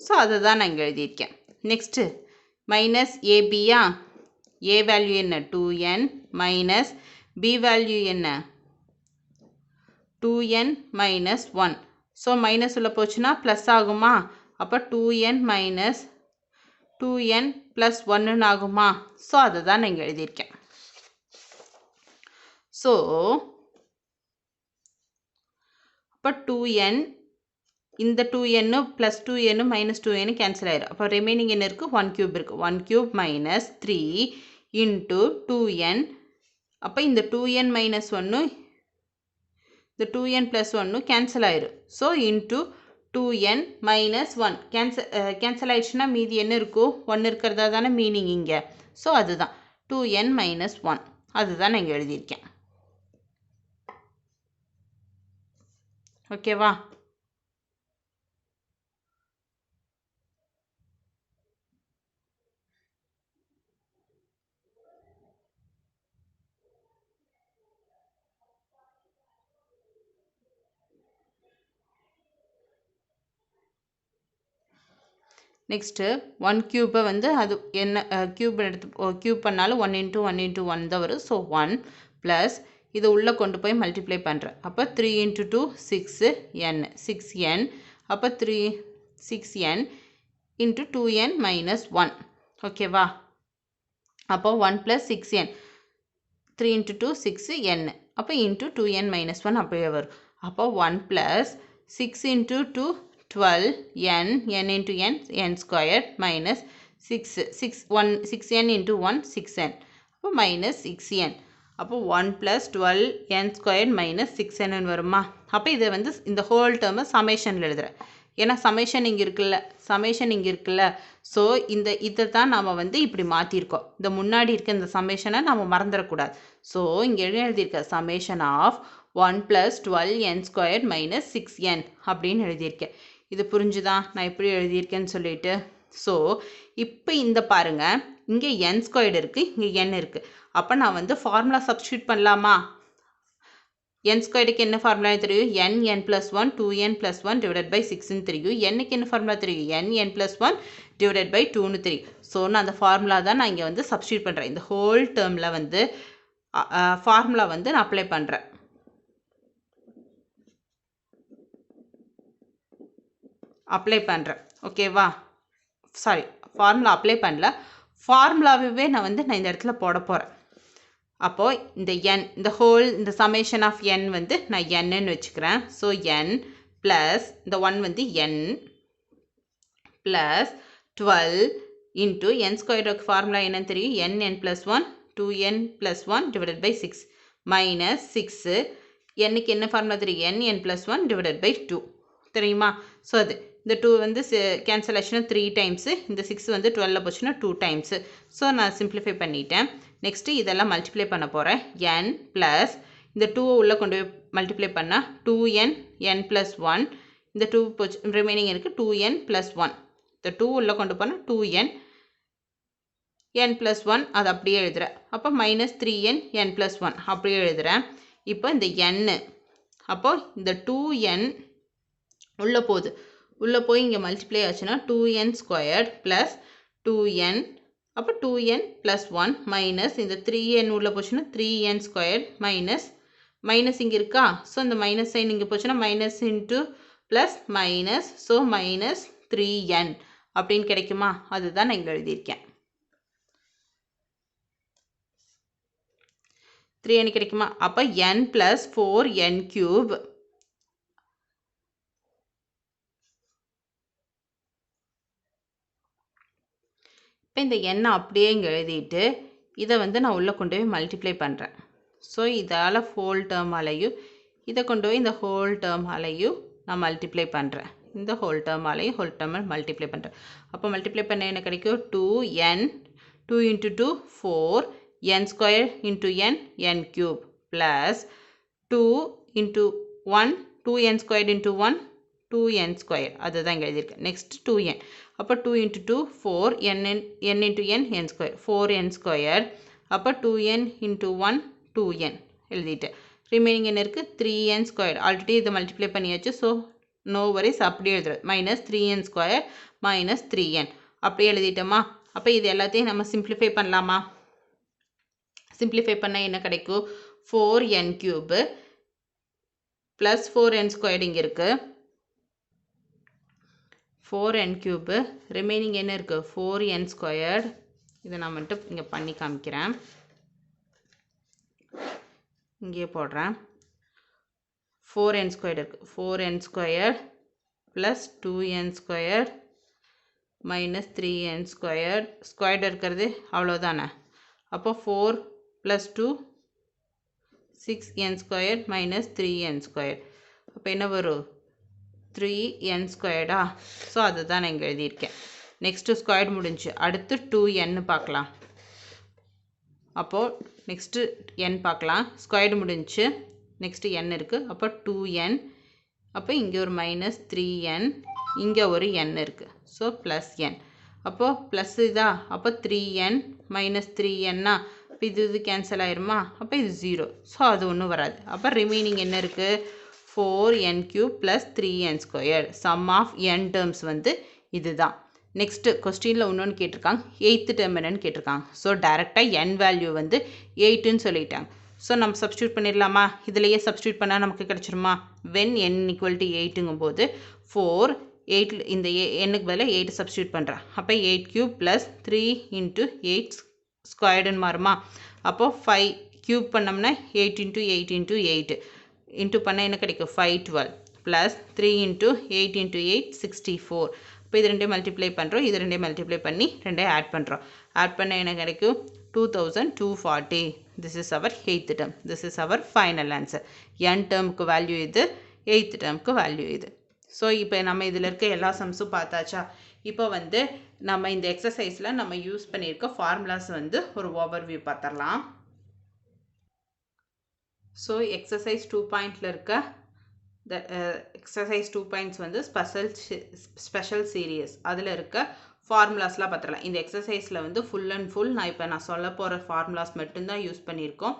ஸோ அதை தான் நான் இங்கே எழுதியிருக்கேன். நெக்ஸ்ட்டு மைனஸ் ஏபியா, a வேல்யூ என்ன 2n மைனஸ் b வேல்யூ என்ன 2n minus 1. ஸோ மைனஸ் உள்ள போச்சுன்னா ப்ளஸ் ஆகுமா? அப்போ 2n minus 2n plus 1 ஆகுமா? ஸோ அதை தான் நான் இங்கே எழுதியிருக்கேன். ஸோ அப்போ 2n இந்த 2n plus 2n minus 2n cancel ஆயிடும். அப்போ ரிமைனிங் என்ன இருக்குது? 1 கியூப் இருக்குது. 1 கியூப் மைனஸ் 3 இன்ட்டு 2n. அப்போ இந்த 2n மைனஸ் 1 இந்த 2n ப்ளஸ் 1 கேன்சல் ஆயிடும். So into 2n minus 1 cancel ஆயிடுச்சுன்னா மீதி என்ன இருக்கும்? 1 இருக்கிறதா தானே மீனிங் இங்கே. ஸோ அதுதான் 2n மைனஸ் 1. அதுதான் நான் இங்கே எழுதியிருக்கேன். ஓகேவா? நெக்ஸ்ட்டு 1 கியூப்பை வந்து அது என்ன கியூப் எடுத்து கியூப் பண்ணாலும் 1 இன்ட்டு 1 இன்ட்டு 1 தான் வரும். ஸோ 1 ப்ளஸ் இதை உள்ளே கொண்டு போய் மல்டிப்ளை பண்ணுறேன். அப்போ 3 இன்ட்டு 2 6n 6n. அப்போ 6n இன்ட்டு 2n மைனஸ் 1. ஓகேவா? அப்போ 1 ப்ளஸ் 6n 3 இன்ட்டு 2 6n. அப்போ இன்ட்டு 2n மைனஸ் 1 அப்படியே வரும். அப்போ 1 plus 6 into 2 12n n into n squared minus 6n into 1 6n. அப்போ minus 6n. அப்போ 1 plus 12n squared minus 6n வருமா? அப்போ இதை வந்து இந்த ஹோல் டேர்மை சமேஷனில் எழுதுகிறேன். ஏன்னா சமேஷன் இங்கே இருக்குல்ல. ஸோ இதை தான் நாம் வந்து இப்படி மாற்றிருக்கோம். இந்த முன்னாடி இருக்க இந்த சமேஷனை நாம் மறந்துடக்கூடாது. ஸோ இங்கே எழுதியிருக்க summation of 1 plus 12n squared minus 6n அப்படின்னு எழுதியிருக்கேன். இது புரிஞ்சுதா நான் எப்படி எழுதியிருக்கேன்னு சொல்லிட்டு? ஸோ இப்போ இந்த பாருங்கள், இங்கே n ஸ்கொயர்டு இருக்குது, இங்கே n இருக்குது. அப்போ நான் வந்து ஃபார்முலா சப்ஸ்டியூட் பண்ணலாமா? n ஸ்கொயர்டுக்கு என்ன ஃபார்முலா தெரியும்? n plus 1 2n plus 1 divided by 6ன்னு தெரியும். nக்கு என்ன ஃபார்முலா தெரியும்? n plus 1 divided by 2ன்னு தெரியும். ஸோ நான் அந்த ஃபார்முலா தான் நான் இங்கே வந்து சப்ஸ்டியூட் பண்ணுறேன். இந்த ஹோல் டேர்மில் வந்து ஃபார்முலா வந்து நான் அப்ளை பண்ணுறேன். ஓகேவா? சாரி, ஃபார்முலா அப்ளை பண்ணல, ஃபார்முலாவே நான் இந்த இடத்துல போட போகிறேன். அப்போது இந்த n இந்த சமேஷன் ஆஃப் n வந்து நான் nன்னு வச்சுக்கிறேன். ஸோ n ப்ளஸ் இந்த 1 வந்து n ப்ளஸ் 12 இன்ட்டு n ஸ்கொயருக்கு ஃபார்முலா என்னன்னு தெரியும்? n plus 1 2n plus 1 divided by 6 minus 6 nக்கு என்ன ஃபார்முலா தெரியும்? n plus 1 divided by 2 தெரியுமா? ஸோ அது இந்த 2 வந்து கேன்சல் ஆச்சுன்னா 3 டைம்ஸு, இந்த 6 வந்து 12 போச்சுன்னா 2 டைம்ஸு. ஸோ நான் சிம்பிளிஃபை பண்ணிட்டேன். நெக்ஸ்ட்டு இதெல்லாம் மல்டிப்ளை பண்ண போகிறேன். n ப்ளஸ் இந்த 2 உள்ளே கொண்டு போய் மல்டிப்ளை பண்ணால் 2n n plus 1. இந்த 2 போச்சு, ரிமைனிங் இருக்குது 2n plus 1. இந்த 2 உள்ளே கொண்டு போனால் 2n n plus 1 அது அப்படியே எழுதுகிறேன். அப்போ மைனஸ் 3n n plus 1 அப்படியே எழுதுகிறேன். இப்போ இந்த n, அப்போது இந்த 2n உள்ளே போய் இங்கே மல்டிப்ளை ஆச்சுன்னா 2n ஸ்கொயர்ட் ப்ளஸ் 2n. அப்போ 2n ப்ளஸ் 1 மைனஸ் இந்த 3n உள்ளே போச்சுன்னா 3n ஸ்கொயர்ட் மைனஸ் இங்கே இருக்கா? ஸோ இந்த மைனஸ் சைன் இங்கே போச்சுன்னா minus into plus minus, so minus 3n அப்படின்னு கிடைக்குமா? அதுதான் நான் இங்கே எழுதியிருக்கேன். 3n கிடைக்குமா? அப்போ n plus 4n cube இப்போ இந்த n அப்படியே இங்கே எழுதிட்டு இதை வந்து நான் உள்ளே கொண்டு போய் மல்டிப்ளை பண்ணுறேன். ஸோ இதால் ஹோல் டேர்மாலையும் இதை கொண்டு போய் இந்த ஹோல் டேர்மாலையும் நான் மல்டிப்ளை பண்ணுறேன். இந்த ஹோல் டேர்மாலையும் ஹோல் டேர்மை மல்டிப்ளை பண்ணுறேன். அப்போ மல்டிப்ளை பண்ண என்ன கிடைக்கும்? 2n 2 into 2 4 n square into n cube plus 2 into 1 2n squared into 1 2n square அதுதான் இங்கே எழுதியிருக்கேன். நெக்ஸ்ட் 2n அப்போ 2 into 2 4 n into n square 4n square அப்போ 2n into 1 2n எழுதிட்டு ரிமைனிங் என்ன இருக்குது? 3n square ஆல்ரெடி இதை மல்டிப்ளை பண்ணியாச்சு. ஸோ நோ வரிஸ் அப்படியே எழுதுறது minus 3n square minus 3n அப்படியே எழுதிட்டோமா? அப்போ இது எல்லாத்தையும் நம்ம சிம்பிளிஃபை பண்ணலாமா? சிம்பிளிஃபை பண்ணால் என்ன கிடைக்கும்? 4n cube plus 4n squared இங்கே இருக்குது 4n cube ரிமைனிங் என்ன இருக்குது? 4n squared. இதை நான் மட்டும் இங்கே பண்ணி காமிக்கிறேன். இங்கே போடுறேன். 4n squared இருக்குது 4n squared plus 2n squared minus 3n squared squared இருக்கிறது அவ்வளோதானே. அப்போ 4 plus 2 6n squared minus 3n squared அப்போ என்ன வரும்? 3n squaredா? ஸோ அதுதான் நான் இங்கே எழுதியிருக்கேன். நெக்ஸ்ட்டு ஸ்கொயர்டு முடிஞ்சு அடுத்து 2n பார்க்கலாம். அப்போது நெக்ஸ்ட்டு n பார்க்கலாம். ஸ்கொயர்டு முடிஞ்சு நெக்ஸ்ட்டு n இருக்குது. அப்போ 2n அப்போ இங்கே ஒரு மைனஸ் 3n இங்கே ஒரு n இருக்குது. ஸோ ப்ளஸ் n அப்போது ப்ளஸ் இதா? அப்போ 3n மைனஸ் 3nனா இப்போ இது கேன்சல் ஆயிருமா? அப்போ இது 0. ஸோ அது ஒன்றும் வராது. அப்போ ரிமைனிங் என்ன இருக்குது? 4n cube plus 3n squared sum of n terms வந்து இதுதான். நெக்ஸ்ட்டு கொஸ்டினில் இன்னொன்று கேட்டிருக்காங்க. 8th டேர்ம் என்னன்னு கேட்டிருக்காங்க. ஸோ டைரெக்டாக n வேல்யூ வந்து 8ன்னு சொல்லிட்டாங்க. ஸோ நம்ம சப்ஸ்டியூட் பண்ணிடலாமா? இதிலையே சப்ஸ்டியூட் பண்ணால் நமக்கு கிடச்சிருமா? வென் n ஈக்குவல் டு 8ங்கும் போது 4 8 இந்த எண்ணுக்கு பதிலாக 8 சப்ஸ்டியூட் பண்ணுறேன். அப்போ 8 cube ப்ளஸ் 3 into 8 ஸ்கொயர்டுன்னு மாறுமா? அப்போது 5 க்யூப் பண்ணோம்னா 8 into 8 into 8 இன்ட்டு பண்ணால் என்ன கிடைக்கும்? 512 ப்ளஸ் 3 into 8 into 8 64. இப்போ இது ரெண்டையும் மல்டிப்ளை பண்ணுறோம். இது ரெண்டையும் மல்டிப்ளை பண்ணி ரெண்டையும் ஆட் பண்ணுறோம். ஆட் பண்ண என்ன கிடைக்கும்? 2240. This is our 8th term. This is our final answer. n டேர்முக்கு வேல்யூ இது, 8th டேர்முக்கு வேல்யூ இது. ஸோ இப்போ நம்ம இதில் இருக்க எல்லா சம்ஸும் பார்த்தாச்சா? இப்போ வந்து நம்ம இந்த எக்ஸசைஸில் நம்ம யூஸ் பண்ணியிருக்க ஃபார்முலாஸ் வந்து ஒரு ஓவர்வியூ பார்த்துடலாம். ஸோ எக்ஸசைஸ் 2.0 இருக்க எக்ஸசைஸ் 2 பாயிண்ட்ஸ் வந்து ஸ்பெஷல் சீரியஸ் அதில் இருக்க ஃபார்முலாஸ்லாம் பார்த்துடலாம். இந்த எக்ஸசைஸில் வந்து ஃபுல் அண்ட் ஃபுல் நான் சொல்ல போகிற ஃபார்முலாஸ் மட்டும்தான் யூஸ் பண்ணியிருக்கோம்.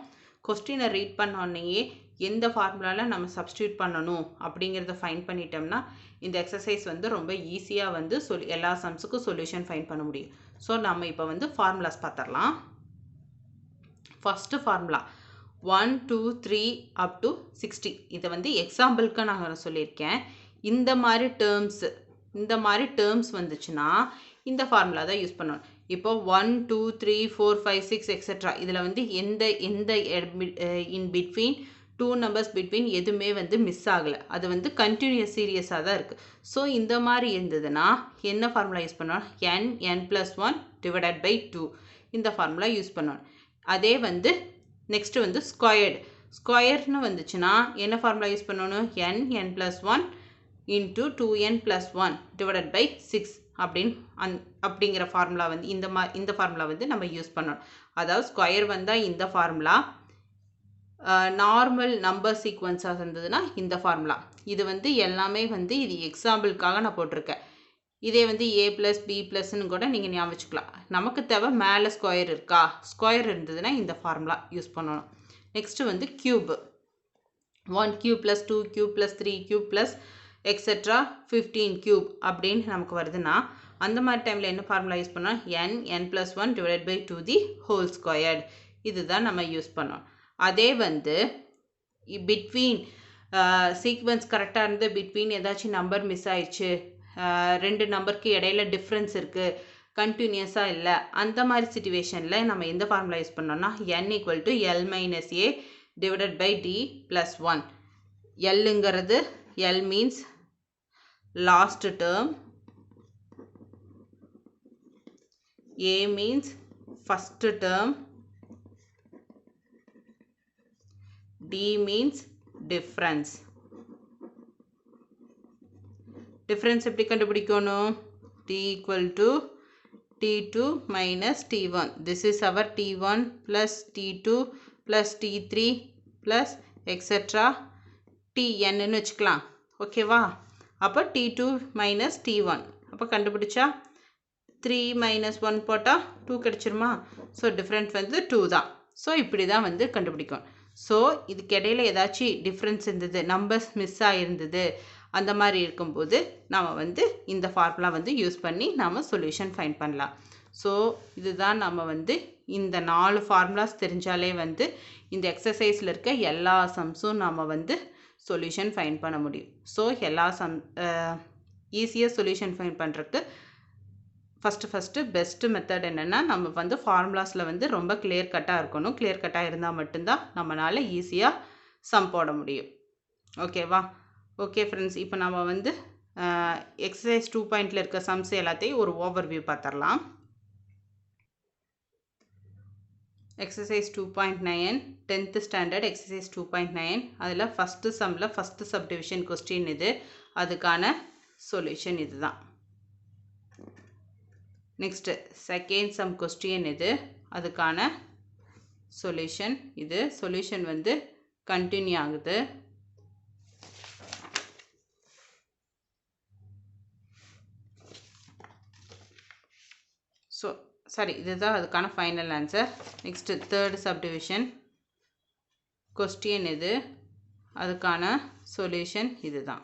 கொஸ்டினை ரீட் பண்ணோன்னையே எந்த ஃபார்முலாவில் நம்ம சப்ஸ்டியூட் பண்ணணும் அப்படிங்கிறத ஃபைன் பண்ணிட்டோம்னா இந்த எக்ஸசைஸ் வந்து ரொம்ப ஈஸியாக வந்து எல்லா சம்ஸுக்கும் சொல்யூஷன் ஃபைன் பண்ண முடியும். ஸோ நம்ம இப்போ வந்து ஃபார்முலாஸ் பார்த்துடலாம். First formula 1 2 3 up to 60. இதை வந்து எக்ஸாம்பிளுக்கு நான் சொல்லியிருக்கேன். இந்த மாதிரி டேர்ம்ஸ் வந்துச்சுன்னா இந்த ஃபார்முலா தான் யூஸ் பண்ணணும். இப்போ 1 2 3 4 5 6 எக்ஸெட்ரா இதில் வந்து எந்த இன் பிட்வீன் 2 நம்பர்ஸ் பிட்வீன் எதுவுமே வந்து மிஸ் ஆகலை. அது வந்து கண்டினியூஸ் சீரியஸாக தான் இருக்குது. ஸோ இந்த மாதிரி இருந்ததுன்னா என்ன ஃபார்முலா யூஸ் பண்ணணும்? n+1 டிவைடட் பை 2 இந்த ஃபார்முலா யூஸ் பண்ணணும். அதே வந்து நெக்ஸ்ட்டு வந்து ஸ்கொயர்னு வந்துச்சுன்னா என்ன ஃபார்முலா யூஸ் பண்ணணும்? n+1 into 2n+1 divided by 6 அப்படிங்கிற ஃபார்முலா வந்து இந்த ஃபார்முலா வந்து நம்ம யூஸ் பண்ணணும். அதாவது ஸ்கொயர் வந்தால் இந்த ஃபார்முலா, நார்மல் நம்பர் சீக்வன்ஸாக இருந்ததுன்னா இந்த ஃபார்முலா. இது வந்து எல்லாமே வந்து இது எக்ஸாம்பிளுக்காக நான் போட்டிருக்கேன். இதே வந்து a+b+ன்னு கூட நீங்கள் ஞாபகம் வச்சுக்கலாம். நமக்கு தேவை மேலே ஸ்கொயர் இருக்கா? ஸ்கொயர் இருந்ததுன்னா இந்த ஃபார்முலா யூஸ் பண்ணணும். நெக்ஸ்ட்டு வந்து cube 1 cube + 2 cube + 3 cube + etcetera 15 cube அப்படின்னு நமக்கு வருதுன்னா அந்த மாதிரி டைமில் என்ன ஃபார்முலா யூஸ் பண்ணோம்? n+1 divided by 2 the whole squared. இதுதான் நம்ம யூஸ் பண்ணோம். அதே வந்து பிட்வீன் சீக்வன்ஸ் கரெக்டாக இருந்து பிட்வீன் ஏதாச்சும் நம்பர் மிஸ் ஆயிடுச்சு, ரெண்டு நம்பருக்கு இடையில டிஃப்ரென்ஸ் இருக்குது, கண்டினியூஸாக இல்லை, அந்த மாதிரி சிச்சுவேஷனில் நம்ம எந்த ஃபார்முலா யூஸ் பண்ணோம்னா n = L - A divided by D + 1. Lங்கிறது L means last term, A means first term, D means difference. Difference எப்படி கண்டுபிடிக்கணும்? T = T2 minus T1. This is our T1 plus T2 plus T3 plus etc. Tn ன்னு வச்சுக்கலாம். ஓகேவா? அப்போ T2 minus T1. அப்போ கண்டுபிடிச்சா 3 minus 1 போட்டால் 2 கிடைச்சிருமா? ஸோ டிஃப்ரெண்ட் வந்து 2 தான். ஸோ இப்படி தான் வந்து கண்டுபிடிக்கும். ஸோ இதுக்கு இடையில ஏதாச்சும் டிஃப்ரென்ஸ் இருந்தது, நம்பர்ஸ் மிஸ் ஆகிருந்தது, அந்த மாதிரி இருக்கும்போது நாம் வந்து இந்த ஃபார்முலா வந்து யூஸ் பண்ணி நாம் சொல்யூஷன் ஃபைண்ட் பண்ணலாம். ஸோ இதுதான் நம்ம வந்து இந்த 4 ஃபார்முலாஸ் தெரிஞ்சாலே வந்து இந்த எக்ஸசைஸில் இருக்க எல்லா சம்ஸும் நாம் வந்து சொல்யூஷன் ஃபைண்ட் பண்ண முடியும். ஸோ எல்லா ஈஸியாக சொல்யூஷன் ஃபைண்ட் பண்ணுறதுக்கு ஃபஸ்ட்டு பெஸ்ட்டு மெத்தட் என்னென்னா, நம்ம வந்து ஃபார்முலாஸில் வந்து ரொம்ப கிளியர் கட்டாக இருக்கணும். கிளியர் கட்டாக இருந்தால் மட்டும்தான் நம்மளால் ஈஸியாக சம் போட முடியும். ஓகேவா? ஓகே ஃப்ரெண்ட்ஸ், இப்போ நம்ம வந்து எக்ஸசைஸ் 2.0 இருக்க சம்ஸ் எல்லாத்தையும் ஒரு ஓவர்வியூ பார்த்துடலாம். Exercise 2.9 10th standard exercise 2.9. அதில் ஃபஸ்ட்டு சம்மில் ஃபஸ்ட்டு சப்டிவிஷன் கொஸ்டின் இது, அதுக்கான சொல்யூஷன் இது தான். நெக்ஸ்ட்டு செகண்ட் சம் கொஸ்டின் இது, அதுக்கான சொல்யூஷன் இது. சொல்யூஷன் வந்து கண்டினியூ ஆகுது. ஸோ சரி, இதுதான் அதுக்கான final answer. Next third subdivision question இது, அதுக்கான சொல்யூஷன் இது தான்.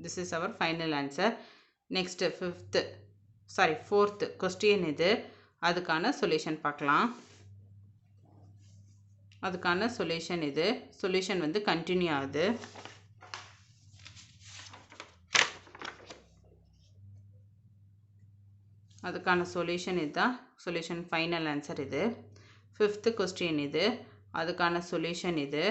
This is our final answer. Next fourth question இது, அதுக்கான சொல்யூஷன் பார்க்கலாம். அதுக்கான சொல்யூஷன் இது. சொல்யூஷன் வந்து கண்டினியூ ஆகுது. அதுக்கான சொல்யூஷன் இதுதான். சொல்யூஷன் ஃபைனல் ஆன்சர் இது. ஃபிஃப்த்து கொஸ்டின் இது, அதுக்கான சொல்யூஷன் இது.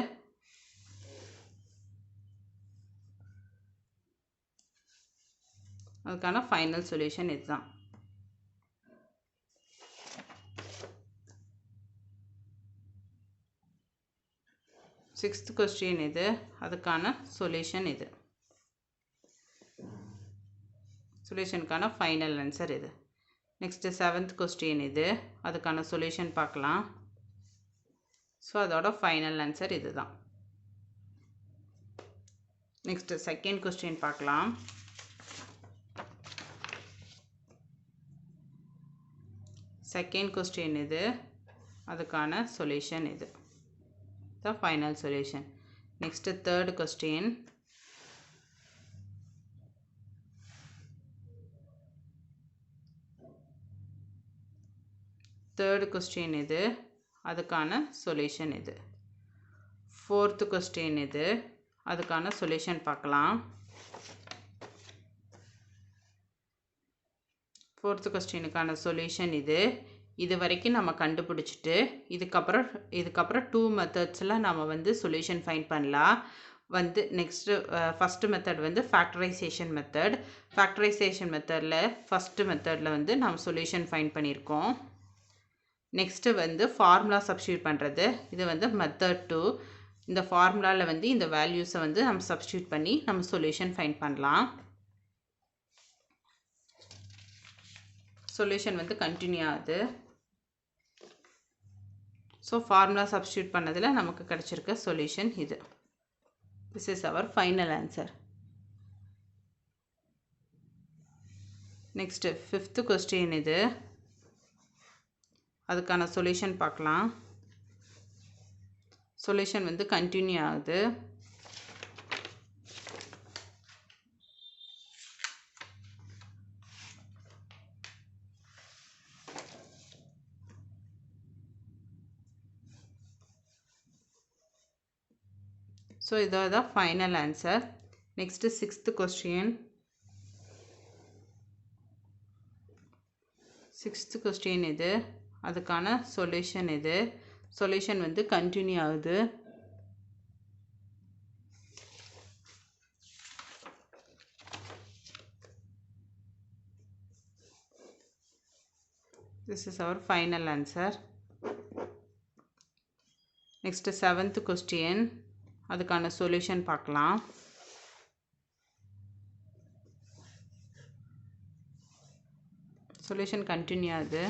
அதுக்கான ஃபைனல் சொல்யூஷன் இதுதான். சிக்ஸ்த் கொஸ்டின் இது, அதுக்கான சொல்யூஷன் இது. சொல்யூஷனுக்கான ஃபைனல் ஆன்சர் இது. நெக்ஸ்ட்டு செவன்த் கொஸ்டின் இது, அதுக்கான சொல்யூஷன் பார்க்கலாம். ஸோ அதோட ஃபைனல் ஆன்சர் இது தான். நெக்ஸ்ட்டு செகண்ட் கொஸ்டின் பார்க்கலாம். செகண்ட் கொஸ்டின் இது, அதுக்கான சொல்யூஷன் இது. The final solution. Next third question. Third question இது, அதுக்கான சொல்யூஷன் இது. ஃபோர்த்து கொஸ்டின் இது, அதுக்கான சொல்யூஷன் பார்க்கலாம். ஃபோர்த்து கொஸ்டினுக்கான சொல்யூஷன் இது. இது வரைக்கும் நம்ம கண்டுபிடிச்சிட்டு இதுக்கப்புறம் 2 மெத்தட்ஸில் நம்ம வந்து சொல்யூஷன் ஃபைண்ட் பண்ணலாம். வந்து நெக்ஸ்ட்டு ஃபஸ்ட்டு மெத்தட் வந்து ஃபேக்டரைசேஷன் மெத்தட். ஃபேக்டரைசேஷன் மெத்தடில் ஃபஸ்ட்டு மெத்தடில் வந்து நம்ம சொல்யூஷன் ஃபைண்ட் பண்ணியிருக்கோம். நெக்ஸ்ட்டு வந்து ஃபார்முலா சப்ஸ்டியூட் பண்ணுறது. இது வந்து மெத்தட் 2. இந்த ஃபார்முலாவில் வந்து இந்த வேல்யூஸை வந்து நம்ம சப்ஸ்டியூட் பண்ணி நம்ம சொல்யூஷன் ஃபைண்ட் பண்ணலாம். சொல்யூஷன் வந்து கண்டினியூ ஆகுது. ஸோ ஃபார்முலா சப்ஸ்டியூட் பண்ணதில் நமக்கு கிடச்சிருக்க சொல்யூஷன் இது. This is our final answer. Next fifth question இது, அதுக்கான சொல்யூஷன் பார்க்கலாம். சொல்யூஷன் வந்து கண்டினியூ ஆகுது. ஸோ இதோட final answer. Next sixth question. 6th question இது, அதுக்கான சொல்யூஷன் இது. சொல்யூஷன் வந்து கண்டினியூ ஆகுது. This is our final answer. Next 7th question, அதுக்கான சொல்யூஷன் பார்க்கலாம். சொல்யூஷன் கண்டினியூ ஆகுது.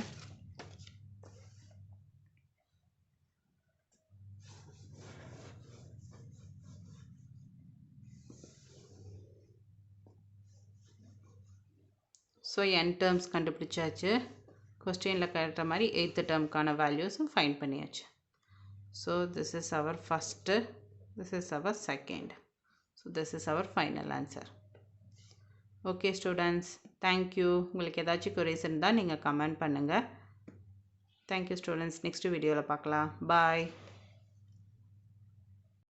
ஸோ n டேர்ம்ஸ் கண்டுபிடிச்சாச்சு. கொஸ்டினில் கேட்ட மாதிரி 8th டேர்முக்கான வேல்யூஸும் ஃபைண்ட் பண்ணியாச்சு. So this is our first, this is our second. So this is our final answer. Okay students, thank you. உங்களுக்கு ஏதாச்சும் குறைஸ் இருந்தால் நீங்கள் கமெண்ட் பண்ணுங்கள். Thank you students. நெக்ஸ்ட் வீடியோவில் பார்க்கலாம். பாய்.